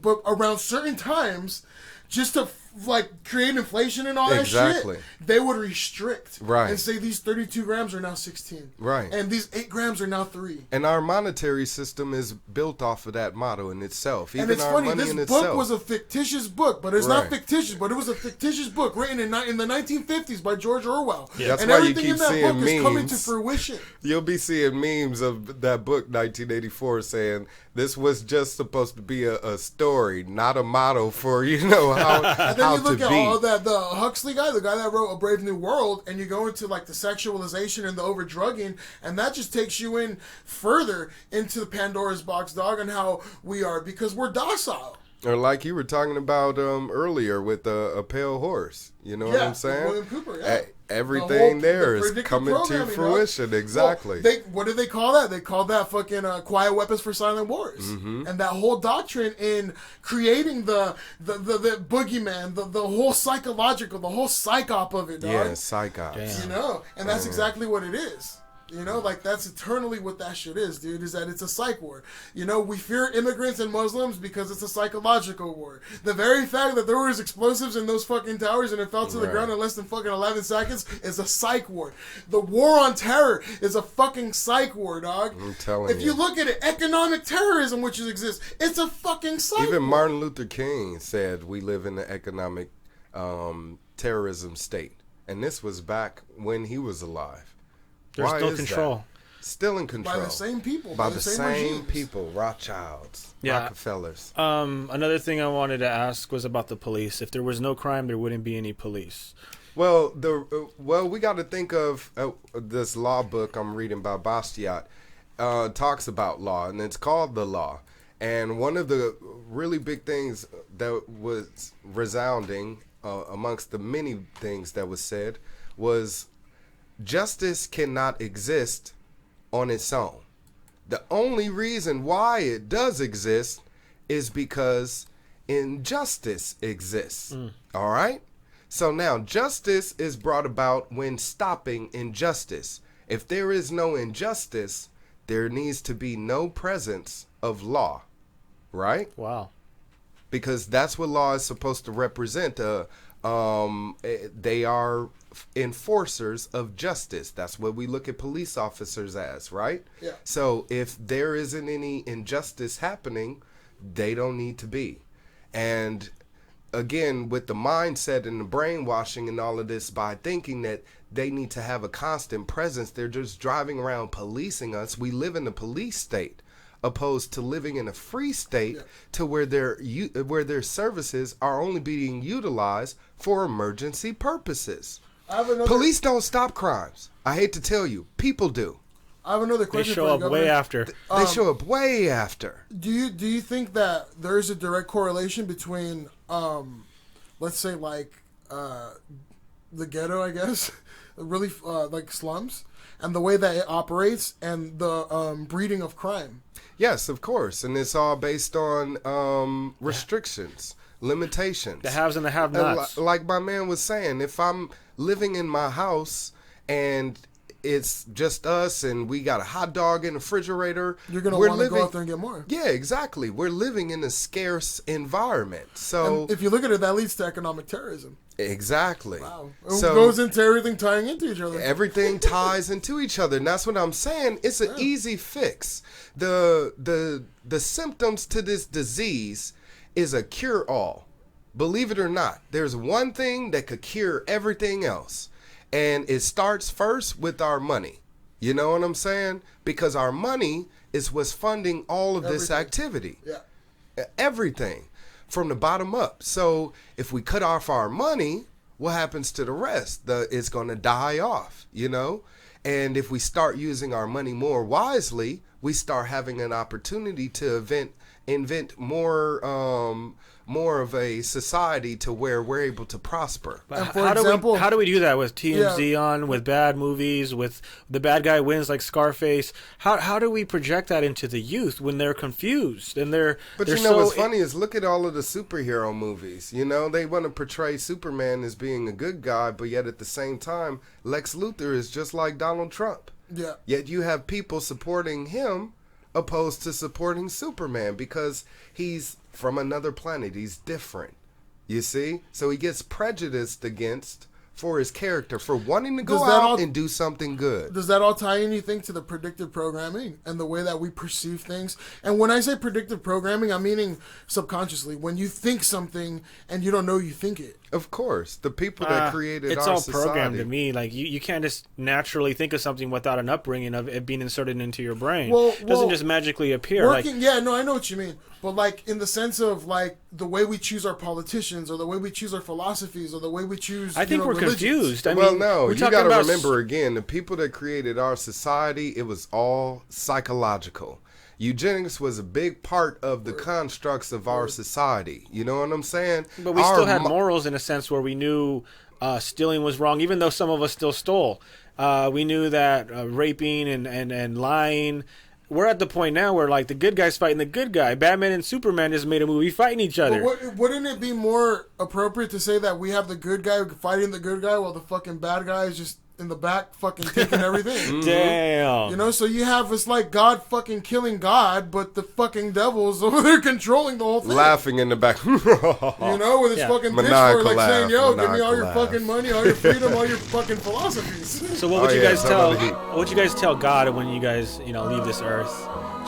but around certain times, just to like create inflation and all that shit, they would restrict and say these 32 grams are now 16. Right. And these 8 grams are now 3. And our monetary system is built off of that motto in itself. Even and it's our funny, money this in book itself. was a fictitious book, but it's not fictitious, but it was a fictitious book written in the 1950s by George Orwell. Yeah. That's and why you everything keep in that seeing book memes. is coming to fruition. You'll be seeing memes of that book, 1984, saying this was just supposed to be a story, not a motto for, how, and then how you look to at be. all that, the Huxley guy, the guy that wrote A Brave New World, and you go into like the sexualization and the overdrugging, and that just takes you in further into the Pandora's box, dog, and how we are, because we're docile. Or like you were talking about earlier with a pale horse. You know what I'm saying? William Cooper, everything there is predictive coming to programming, fruition. Right? Exactly. Well, what did they call that? They called that fucking quiet weapons for silent wars. And that whole doctrine in creating the boogeyman, the whole psychological, the whole psyop of it, dog. Yeah, psyops. Damn. And that's exactly what it is. Like that's eternally what that shit is, dude, is that it's a psych war. We fear immigrants and Muslims because it's a psychological war. The very fact that there was explosives in those fucking towers and it fell to the ground in less than fucking 11 seconds is a psych war. The war on terror is a fucking psych war, dog. I'm telling you. If you look at it, economic terrorism, which exists, it's a fucking psych war. Even Martin Luther King said we live in an economic terrorism state. And this was back when he was alive. There's Why no is control. That? Still in control. By the same people. By the same regimes. people. Rothschilds. Rockefellers. Another thing I wanted to ask was about the police. If there was no crime, there wouldn't be any police. Well, we got to think of this law book I'm reading by Bastiat. Talks about law, and it's called The Law. And one of the really big things that was resounding amongst the many things that was said was justice cannot exist on its own. The only reason why it does exist is because injustice exists. All right? So now justice is brought about when stopping injustice. If there is no injustice, there needs to be no presence of law. Right? Wow. Because that's what law is supposed to represent. They are enforcers of justice. That's what we look at police officers as, right? Yeah. So if there isn't any injustice happening, they don't need to be. And again, with the mindset and the brainwashing and all of this, by thinking that they need to have a constant presence, they're just driving around policing us. We live in a police state, opposed to living in a free state to where their services are only being utilized for emergency purposes. Police don't stop crimes. I hate to tell you, people do. I have another They question. show for up you, way Governor. after. They show up way after. Do you think that there is a direct correlation between, let's say, like the ghetto, I guess, really like slums, and the way that it operates, and the breeding of crime? Yes, of course, and it's all based on restrictions, limitations. The haves and the have-nots. Like my man was saying, if I'm living in my house and it's just us and we got a hot dog in the refrigerator, You're going to want to go out there and get more. Yeah, exactly. We're living in a scarce environment. So And if you look at it, that leads to economic terrorism. exactly. Wow. It So goes into everything tying into each other. everything ties into each other, and that's what I'm saying. It's an easy fix. The symptoms to this disease is a cure-all. Believe it or not, there's one thing that could cure everything else. And it starts first with our money. You know what I'm saying? Because our money is what's funding all of this activity. Yeah. Everything from the bottom up. So if we cut off our money, what happens to the rest? It's going to die off, you know? And if we start using our money more wisely, we start having an opportunity to invent more of a society to where we're able to prosper. But for example, how do we do that with TMZ on, with bad movies, with the bad guy wins like Scarface? How do we project that into the youth when they're confused and they're But they're you know so what's funny is look at all of the superhero movies. You know, they want to portray Superman as being a good guy, but yet at the same time, Lex Luthor is just like Donald Trump. Yeah. Yet you have people supporting him opposed to supporting Superman because he's from another planet. He's different. You see? So he gets prejudiced against for his character, for wanting to go out and do something good. Does that all tie in, you think, to the predictive programming and the way that we perceive things? And when I say predictive programming, I'm meaning subconsciously. When you think something and you don't know you think it. Of course. The people that created it's our all society. programmed to me. Like you can't just naturally think of something without an upbringing of it being inserted into your brain. It doesn't just magically appear. Yeah, no, I know what you mean. But like in the sense of like the way we choose our politicians or the way we choose our philosophies or the way we choose, I think we're religions. confused. I Well, mean, no, we're you talking got to about remember again, the people that created our society, it was all psychological. Eugenics was a big part of the constructs of our society. You know what I'm saying? But we still had morals in a sense where we knew stealing was wrong, even though some of us still stole. We knew that raping and lying. We're at the point now where like the good guy's fighting the good guy. Batman and Superman just made a movie fighting each other. But wouldn't it be more appropriate to say that we have the good guy fighting the good guy while the fucking bad guy is just in the back fucking taking everything? Damn. You know, so you have, it's like God fucking killing God, but the fucking devil's over there controlling the whole thing. Laughing in the back. You know, with his fucking pitchfork, like saying, yo, give me all your fucking money, all your freedom, all your fucking philosophies. So what would you guys tell? What would you guys tell God when you guys, leave this earth?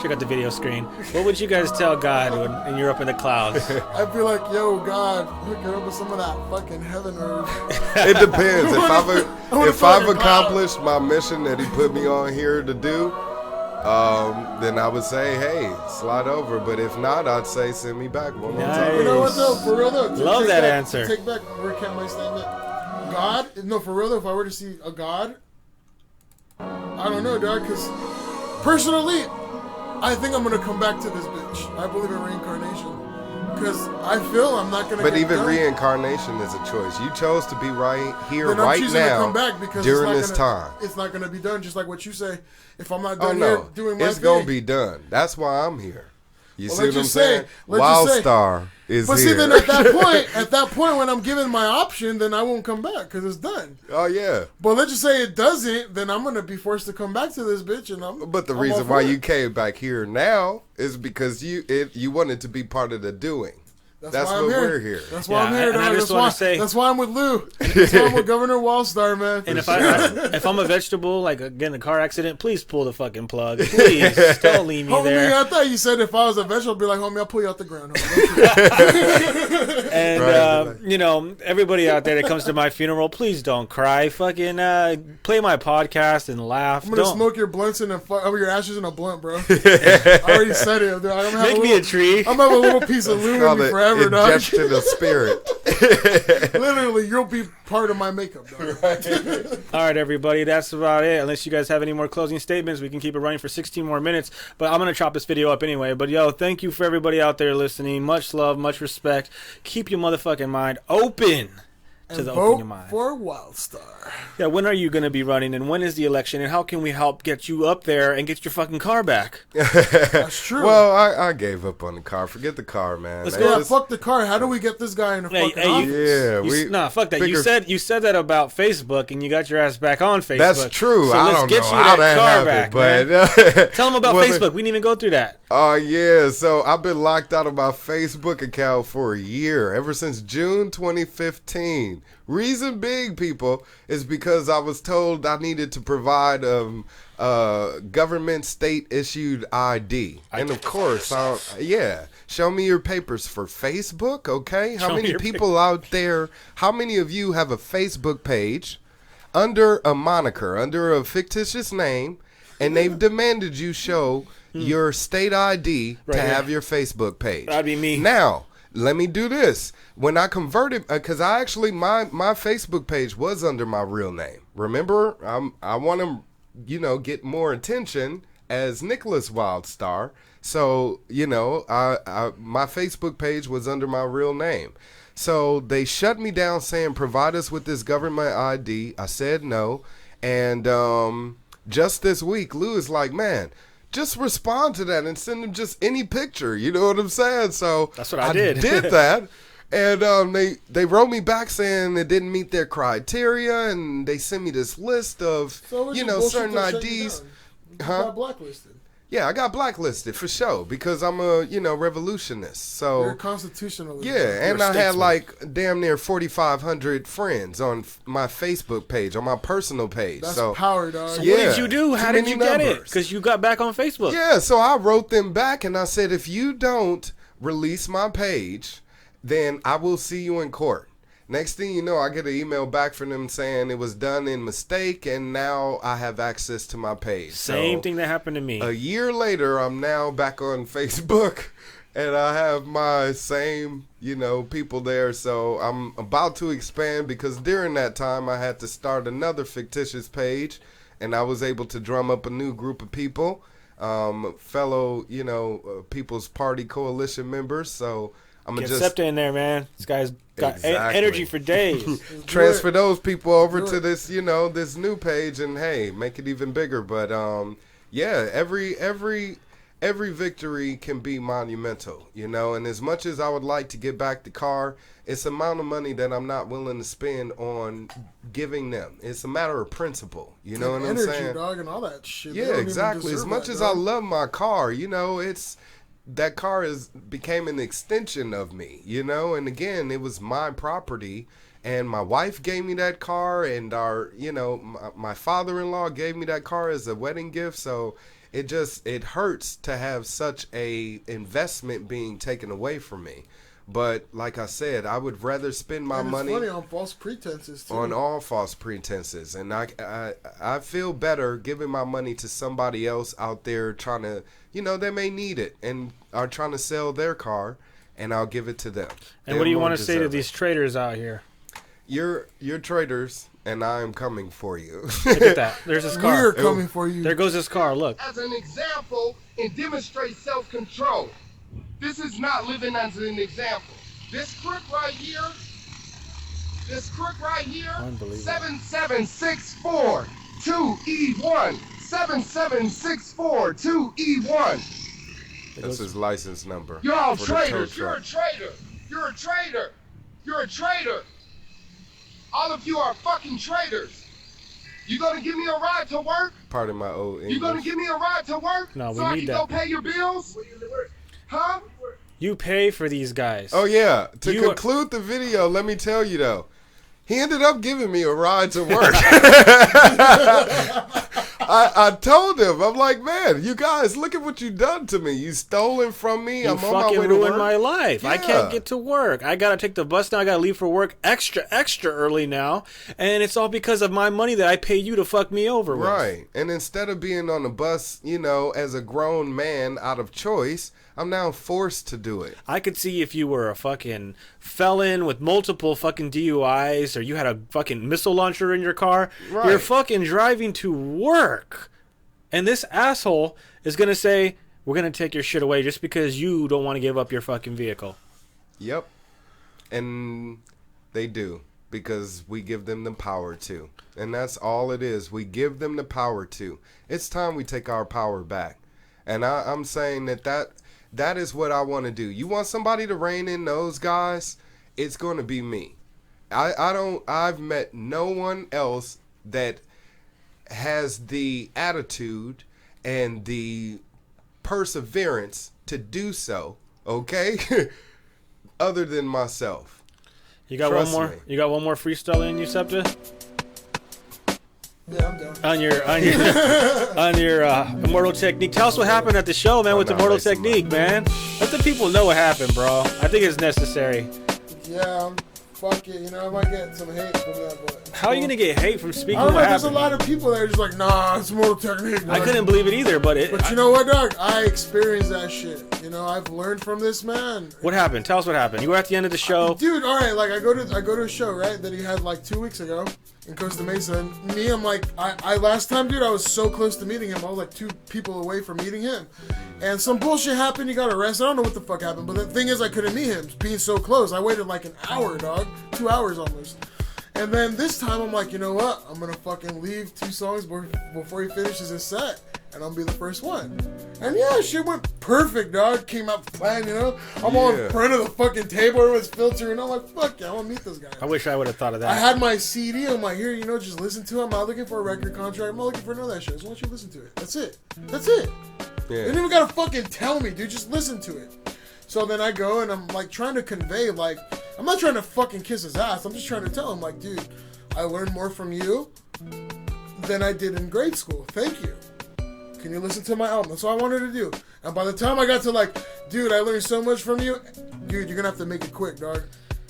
Check out the video screen. What would you guys tell God when you're up in the clouds? I'd be like, yo, God, hook it up with some of that fucking heaven earth. It depends. If I've accomplished my mission that he put me on here to do, then I would say, hey, slide over. But if not, I'd say send me back one more time. You know what though? For real though, love that answer. Take back, recant my statement. God, no, for real though, if I were to see a God, I don't know, dog, because personally, I think I'm gonna come back to this bitch. I believe in reincarnation. Because I feel I'm not gonna. But get even done. reincarnation is a choice. You chose to be right here, Then I'm right choosing now, to come back because during it's this time. It's not gonna be done, just like what you say. If I'm not Oh done here no, doing my it's thing, gonna be done. That's why I'm here. You Well, see let's what I'm just say- saying? let's just say- Wildstar is But here. see, then at that point, when I'm given my option, then I won't come back because it's done. Oh yeah. But let's just say it doesn't, then I'm gonna be forced to come back to this bitch, and But the I'm reason all for why it. you came back here now is because you wanted to be part of the doing. That's why what I'm here. we're here. That's why I'm here. and I dog. just wanna say- That's why I'm with Lou. That's why I'm with Governor Wildstar, man. And if I'm a vegetable, like again a car accident, please pull the fucking plug. Please don't leave me Homie, there. I thought you said if I was a vegetable, I'd be like, homie, I'll pull you out the ground. Homie. And everybody out there that comes to my funeral, please don't cry. Fucking play my podcast and laugh. I'm gonna Don't smoke your blunts and your ashes in a blunt, bro. I already said it. Dude. I'm gonna have make me a tree. I'm gonna have a little piece of Lou in me forever. forever, dog. injection of spirit. Literally, you'll be part of my makeup, dog. All right, everybody, that's about it. Unless you guys have any more closing statements, we can keep it running for 16 more minutes. But I'm going to chop this video up anyway. But, yo, thank you for everybody out there listening. Much love, much respect. Keep your motherfucking mind open. To the open your mind. For WildStar. Yeah, when are you going to be running, and when is the election, and how can we help get you up there and get your fucking car back? That's true. Well, I gave up on the car. Forget the car, man. Let's Yeah, fuck the car. How do we get this guy in a fucking office? Yeah, fuck that. You said that about Facebook, and you got your ass back on Facebook. That's true. So I let's don't get know you how that car happened, back, but tell them about well, Facebook. We didn't even go through that. Oh, yeah. So I've been locked out of my Facebook account for a year, ever since June 2015. Reason being, people, is because I was told I needed to provide government state-issued ID. And, of course, show me your papers for Facebook, okay? How many people out there, how many of you have a Facebook page under a moniker, under a fictitious name, and they've demanded you show your state ID to have your Facebook page? That'd be me. Now, let me do this. When I converted, because I actually, my Facebook page was under my real name. Remember, I want to, get more attention as Nicholas Wildstar. So, my Facebook page was under my real name. So they shut me down saying, provide us with this government ID. I said no. And just this week, Lou is like, man, just respond to that and send them just any picture. You know what I'm saying? So that's what I did. Did that. And they wrote me back saying it didn't meet their criteria, and they sent me this list of, certain IDs. You got blacklisted. Yeah, I got blacklisted for sure because I'm a, revolutionist. So you're a constitutionalist. Yeah, and I had like damn near 4,500 friends on my Facebook page, on my personal page. That's so power, dog. So what did you do? How did you get it? Because you got back on Facebook. Yeah, so I wrote them back and I said, if you don't release my page, then I will see you in court. Next thing you know, I get an email back from them saying it was done in mistake, and now I have access to my page. Same thing that happened to me. A year later, I'm now back on Facebook, and I have my same, people there. So I'm about to expand because during that time, I had to start another fictitious page, and I was able to drum up a new group of people, fellow, People's Party Coalition members. So I'm Get just cepta in there, man. This guy's got energy for days. Transfer those people over to this, this new page, and hey, make it even bigger. But every victory can be monumental, And as much as I would like to get back the car, it's the amount of money that I'm not willing to spend on giving them. It's a matter of principle, you know what I'm saying? Energy, dog, and all that shit. Yeah, exactly. As much as I love my car, it's. That car became an extension of me, and again, it was my property, and my wife gave me that car, and my father-in-law gave me that car as a wedding gift, so it hurts to have such a investment being taken away from me. But like I said, I would rather spend my money on false pretenses too. On all false pretenses, and I feel better giving my money to somebody else out there trying to, they may need it and are trying to sell their car, and I'll give it to them. And what do you want to say to these traders out here? You're traitors, and I am coming for you. Look at that. There's his car. We're coming for you. There goes his car. Look. As an example and demonstrate self-control. This is not living as an example. This crook right here, 7764 2E1. 7764 2E1. That's his license number. You're all traitors. You're a traitor. You're a traitor. You're a traitor. All of you are fucking traitors. You gonna give me a ride to work? Pardon my old English. You gonna give me a ride to work? No, we so need I can that. go pay your bills? Huh? You pay for these guys. Oh, yeah. To conclude the video, let me tell you, though. He ended up giving me a ride to work. I told him, I'm like, man, you guys, look at what you done to me. You stolen from me. You I'm on my fucking way to ruined work. my life. I Yeah. can't get to work. I gotta take the bus now. I gotta leave for work extra early now, and it's all because of my money that I pay you to fuck me over with. Right. And instead of being on the bus, as a grown man out of choice, I'm now forced to do it. I could see if you were a fucking felon with multiple fucking DUIs, or you had a fucking missile launcher in your car. Right. You're fucking driving to work, and this asshole is gonna say, we're gonna take your shit away just because you don't want to give up your fucking vehicle. Yep. And they do, because we give them the power to. And that's all it is. We give them the power to. It's time we take our power back. And I'm saying that is what I want to do. You want somebody to rein in those guys? It's going to be me. I've met no one else that has the attitude and the perseverance to do so, okay? Other than myself. You got Trust one more? me. You got one more freestyle in you, Septa? Yeah, I'm down. On your Immortal Technique. Tell us what happened at the show, man, with not Immortal wasting Technique, man. Let the people know what happened, bro. I think it's necessary. Yeah, fuck it. I might get some hate from that, but How are you gonna get hate from speaking I don't know. what There's a happened? lot of people that are just like, nah, it's Mortal Technique. I dog." couldn't believe it either, but But you know what, dog? I experienced that shit. I've learned from this man. what happened? Tell us what happened. You were at the end of the show. Dude, all right, like I go to a show, right, that he had like 2 weeks ago in Costa Mesa. And me, I'm like, I last time, dude, I was so close to meeting him. I was like 2 people away from meeting him. And some bullshit happened. He got arrested. I don't know what the fuck happened. But the thing is, I couldn't meet him being so close. I waited like an hour, dog. 2 hours almost. And then this time, I'm like, you know what? I'm going to fucking leave 2 songs before he finishes his set. And I'll be the first one. And yeah, shit went perfect, dog. Came out planned, I'm all in front of the fucking table. Everyone's filtering. I'm like, fuck yeah, I want to meet this guy. I wish I would have thought of I that. had my CD. I'm like, here, just listen to it. I'm not looking for a record contract. I'm not looking for none of that shit. I just want you to listen to it. That's it. That's it. Yeah. You don't even gotta fucking tell me, dude. Just listen to it. So then I go and I'm like trying to convey, like, I'm not trying to fucking kiss his ass. I'm just trying to tell him, like, dude, I learned more from you than I did in grade school. Thank you. Can you listen to my album? That's all I wanted to do. And by the time I got to like, dude, I learned so much from you. Dude, you're gonna have to make it quick, dog.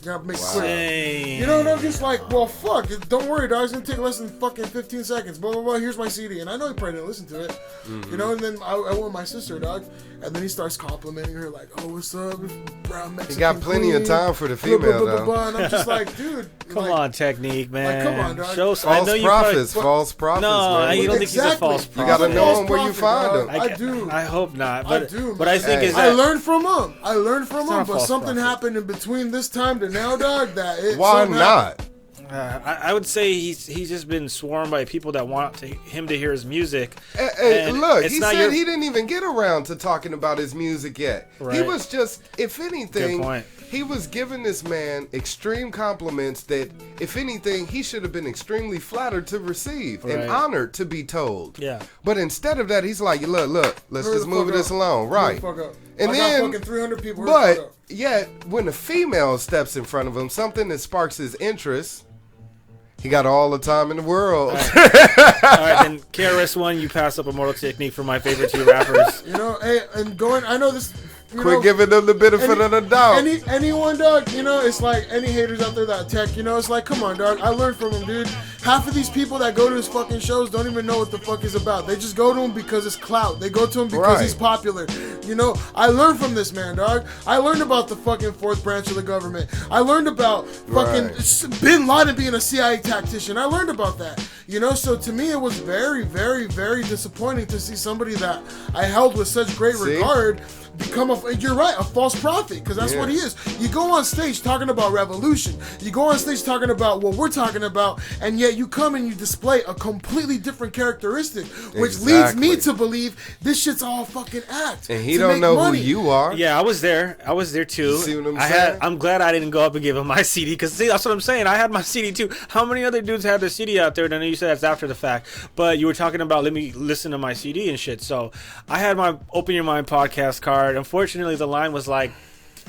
You're gonna have to make it quick. Dang. And I'm just like, well, fuck. Don't worry, dog. It's gonna take less than fucking 15 seconds. Blah, blah, blah. Here's my CD. And I know he probably didn't listen to it. And then I went with my sister, dog. And then he starts complimenting her, like, oh, what's up, brown Mexican He got plenty of queen, time for the blah, blah, female, blah, blah, though. blah. And I'm just like, dude. Come like, on, Technique, man. come on, dog. Show, I know False you prophets, probably, false prophets, No, man. you don't think he's a Exactly. false You prophet. gotta know him where you find him. I do. I hope not. I But do, what I man. think Hey. is I that learned from him. not a But false something prophet. happened in between this time to now, dog. Why something happened. not? I would say he's just been swarmed by people that want him to hear his music. Hey, And look, it's he not said your- he didn't even get around to talking about his music yet. He Right. was just, if anything, Good point. he was giving this man extreme compliments that, if anything, he should have been extremely flattered to receive Right. and honored to be told. Yeah. But instead of that, he's like, look, let's Hurry just the move fuck this up. along. Hurry Right. the fuck up. And I then, got fucking 300 people. Hurry the fuck but up. yet, when a female steps in front of him, something that sparks his interest, he got all the time in the world. All right, then KRS-One, you pass up Immortal Technique for my favorite 2 rappers. Hey, and going, I know this. Quit giving them the benefit of the doubt. Anyone, dog, it's like any haters out there that tech, it's like, come on, dog. I learned from him, dude. Half of these people that go to his fucking shows don't even know what the fuck he's about. They just go to him because it's clout. They go to him because Right. he's popular. I learned from this man, dog. I learned about the fucking 4th branch of the government. I learned about fucking Bin Laden being a CIA tactician. I learned about that. So to me, it was very, very, very disappointing to see somebody that I held with such great regard become you're right, a false prophet, because that's what he is. You go on stage talking about revolution. You go on stage talking about what we're talking about, and yet you come and you display a completely different characteristic, which leads me to believe this shit's all fucking act. And he don't know who you are. Yeah, I was there. I was there too. You see what I'm saying? I'm glad I didn't go up and give him my CD, because that's what I'm saying. I had my CD too. How many other dudes had their CD out there? And I know you said that's after the fact, but you were talking about let me listen to my CD and shit. So I had my Open Your Mind podcast card. Unfortunately, the line was like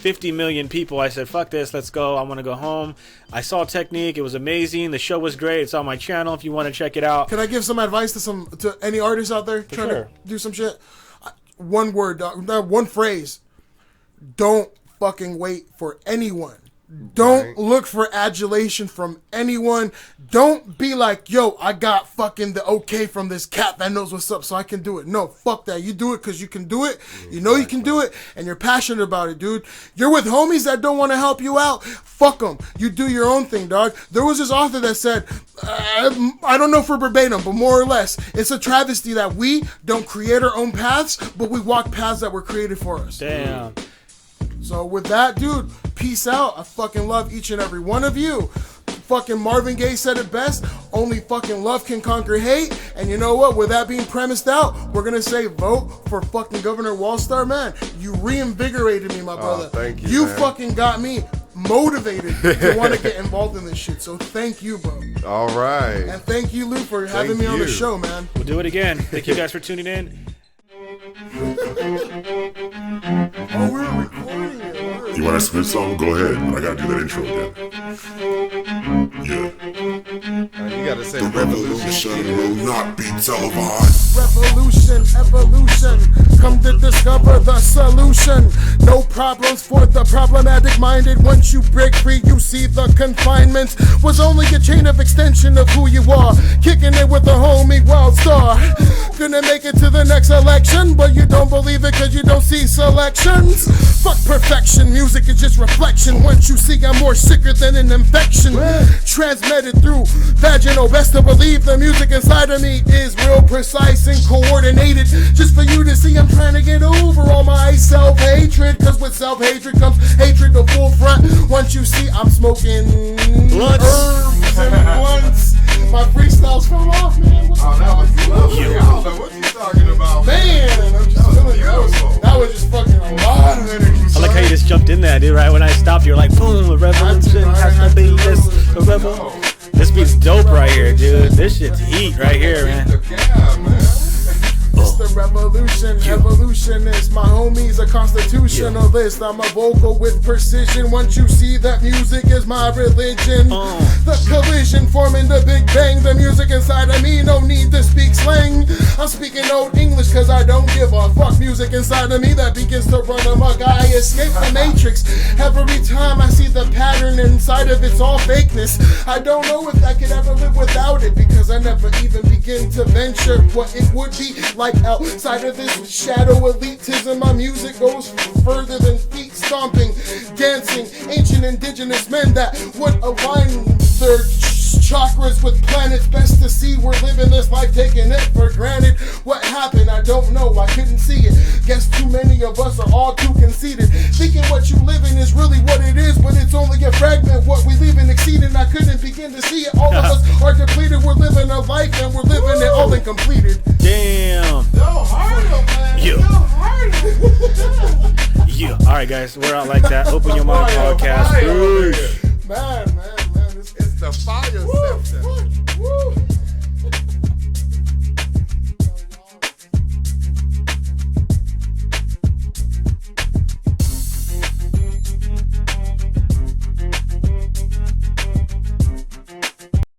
50 million people. I said, fuck this, let's go. I want to go home. I saw Technique. It was amazing. The show was great. It's on my channel if you want to check it out. Can I give some advice to any artists out there trying to do some shit? One word, dog, one phrase. Don't fucking wait for anyone. Don't look for adulation from anyone. Don't be like, yo, I got fucking the okay from this cat that knows what's up so I can do it. No, fuck that. You do it because you can do it. You know you can do it, and you're passionate about it, dude. You're with homies that don't want to help you out. Fuck them. You do your own thing, dog. There was this author that said, I don't know for verbatim, but more or less, it's a travesty that we don't create our own paths, but we walk paths that were created for us. Damn. So with that, dude, peace out. I fucking love each and every one of you. Fucking Marvin Gaye said it best. Only fucking love can conquer hate. And you know what? With that being premised out, we're going to say vote for fucking Governor Wildstar, man. You reinvigorated me, my brother. Thank you, You man. fucking got me motivated to want to get involved in this shit. So thank you, bro. All right. And thank you, Lou, for having me on the show, man. We'll do it again. Thank you guys for tuning in. Oh, we're recording it. You want to spit something? Go ahead. I gotta do that intro again. Yeah. You gotta say The revolution. revolution will not be televised. Revolution, evolution, come to discover the solution. No problems for the problematic minded. Once you break free, you see the confinement was only a chain of extension of who you are. Kicking it with the homie Wildstar. Gonna make it to the next election, but you don't believe it cause you don't see selections. Fuck perfection, music is just reflection. Once you see I'm more sicker than an infection. Transmitted through vaginal, best to believe the music inside of me is real precise and coordinated. Just for you to see I'm trying to get over all my self-hatred. Cause with self-hatred comes hatred to full front. Once you see I'm smoking herbs and blunts. My freestyles fell off, man. That was lovely. I don't know what you're talking about. Man, I'm just telling you. That was just fucking a lot of energy. I like how you just jumped in there, dude. Right when I stopped, you're like, boom, the revolution has to be this. The rebel. This beat's dope right here, dude. This shit's heat right here, man. It's the revolution, evolutionist. My homies a constitutionalist. I'm a vocal with precision. Once you see that music is my religion. The collision forming the Big Bang. The music inside of me, no need to speak slang. I'm speaking old English cause I don't give a fuck. Music inside of me that begins to run amok. I escape the matrix. Every time I see the pattern inside of it's all fakeness. I don't know if I could ever live without it because I never even begin to venture what it would be like outside of this shadow elitism. My music goes further than feet stomping, dancing, ancient indigenous men that would align their chakras with planets. Best to see we're living this life, taking it for granted. What happened? I don't know. I couldn't see it. Guess too many of us are all too conceited, thinking what you live in is really what it is, but it's only a fragment. What we leave in exceeding, I couldn't begin to see it. All of us are depleted. We're living a life and we're living it all incompleted. Damn. Yeah. All right, guys, we're out like that. Open your mind podcast. Man, it's It's the fire cepta. Woo.